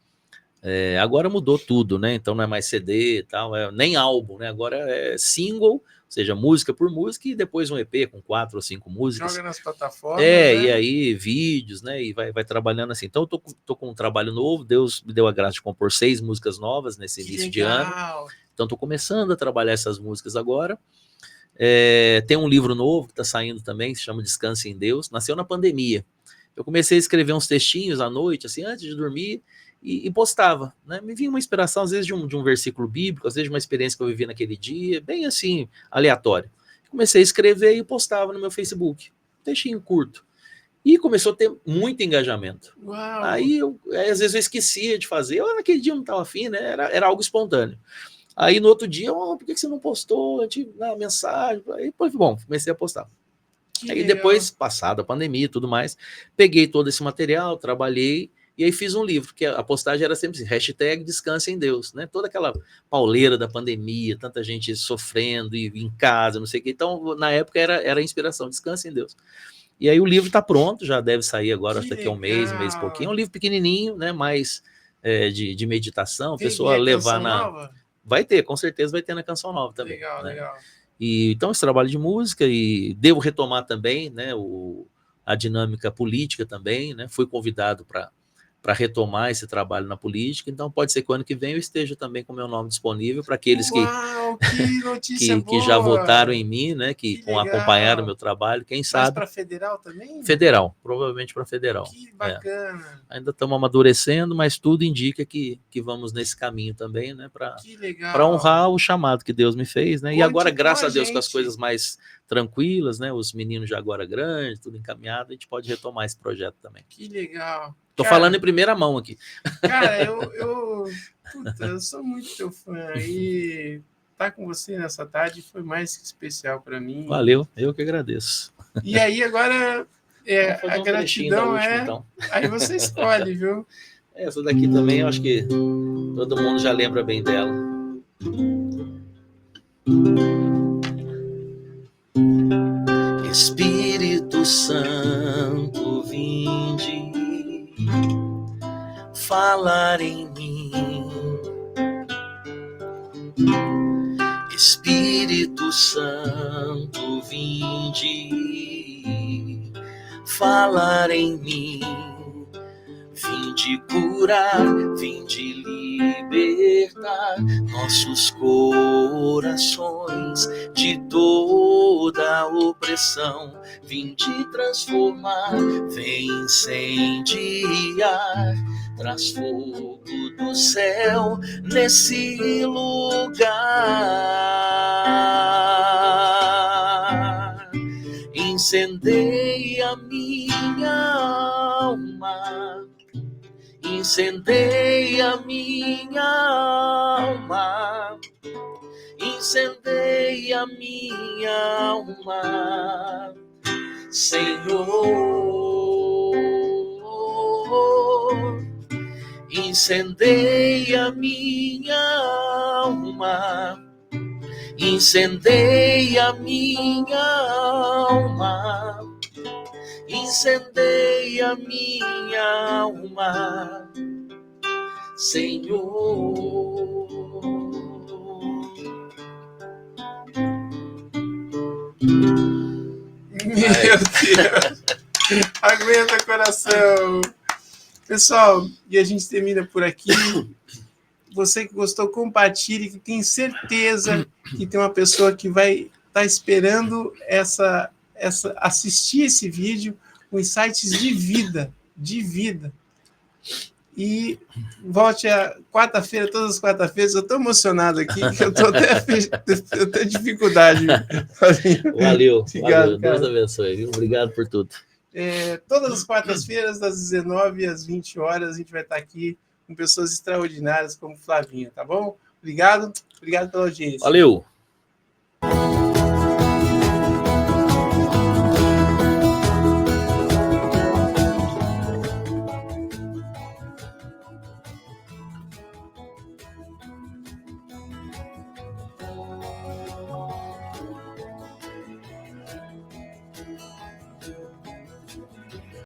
Agora mudou tudo, né? Então não é mais CD e tal, nem álbum, né? Agora é single, ou seja, música por música, e depois um EP com 4 ou 5 músicas. Joga nas plataformas. Né? E aí vídeos, né? E vai trabalhando assim. Então eu tô com um trabalho novo, Deus me deu a graça de compor 6 músicas novas nesse início de ano. Então estou começando a trabalhar essas músicas agora. Tem um livro novo que está saindo também, que se chama Descanse em Deus, nasceu na pandemia. Eu comecei a escrever uns textinhos à noite, assim, antes de dormir, e postava, né? Me vinha uma inspiração, às vezes, de um versículo bíblico, às vezes de uma experiência que eu vivi naquele dia, bem assim, aleatório. Comecei a escrever e postava no meu Facebook, textinho curto. E começou a ter muito engajamento. Uau. Aí, às vezes, eu esquecia de fazer, naquele dia eu não estava afim, né? Era algo espontâneo. Aí, no outro dia, por que você não postou? Eu tive uma mensagem. Aí, bom, comecei a postar. Aí, depois, passada a pandemia e tudo mais, peguei todo esse material, trabalhei, e aí fiz um livro, que a postagem era sempre assim, hashtag Descanse em Deus, né? Toda aquela pauleira da pandemia, tanta gente sofrendo e em casa, não sei o quê. Então, na época, era a inspiração, Descanse em Deus. E aí o livro está pronto, já deve sair agora, acho que daqui a um mês e pouquinho. É um livro pequenininho, né? Mais de meditação, a pessoa levar na... Nova? Vai ter, com certeza vai ter na Canção Nova também. Legal, né? Legal. E, então, esse trabalho de música, e devo retomar também, né? A dinâmica política também, né? Fui convidado para retomar esse trabalho na política, então pode ser que o ano que vem eu esteja também com o meu nome disponível para aqueles que já votaram em mim, né, que acompanharam o meu trabalho, quem sabe. Mas para federal também? Federal, provavelmente para federal. Que bacana. Ainda estamos amadurecendo, mas tudo indica que vamos nesse caminho também, né, para honrar o chamado que Deus me fez, né, e agora, graças a Deus, com as coisas mais tranquilas, né? Os meninos já agora grandes, tudo encaminhado, a gente pode retomar esse projeto também. Que legal. Tô falando em primeira mão aqui. Cara, eu sou muito teu fã e estar com você nessa tarde foi mais que especial para mim. Valeu, eu que agradeço. E aí agora a gratidão última, então. Aí você escolhe, viu? Essa daqui também, eu acho que todo mundo já lembra bem dela. Espírito Santo, vinde falar em mim. Espírito Santo, vinde falar em mim. Vinde curar, vinde libertar nossos corações de toda opressão. Vinde transformar, vem incendiar, traz fogo do céu nesse lugar. Incendeia minha alma, incendeia minha alma, incendeia minha alma, Senhor. Incendeia minha alma, incendeia minha alma, incendeia minha alma, Senhor. Meu Deus! Aguenta, coração! Pessoal, e a gente termina por aqui. Você que gostou, compartilhe, que tem certeza que tem uma pessoa que vai estar esperando assistir esse vídeo com insights de vida. E volte a quarta-feira, todas as quarta-feiras. Eu estou emocionado aqui, que eu tenho dificuldade. Valeu, Obrigado, Deus abençoe, viu? Obrigado por tudo. Todas as quartas-feiras, das 19 às 20 horas, a gente vai estar aqui com pessoas extraordinárias como Flavinha, tá bom? Obrigado pela audiência. Valeu!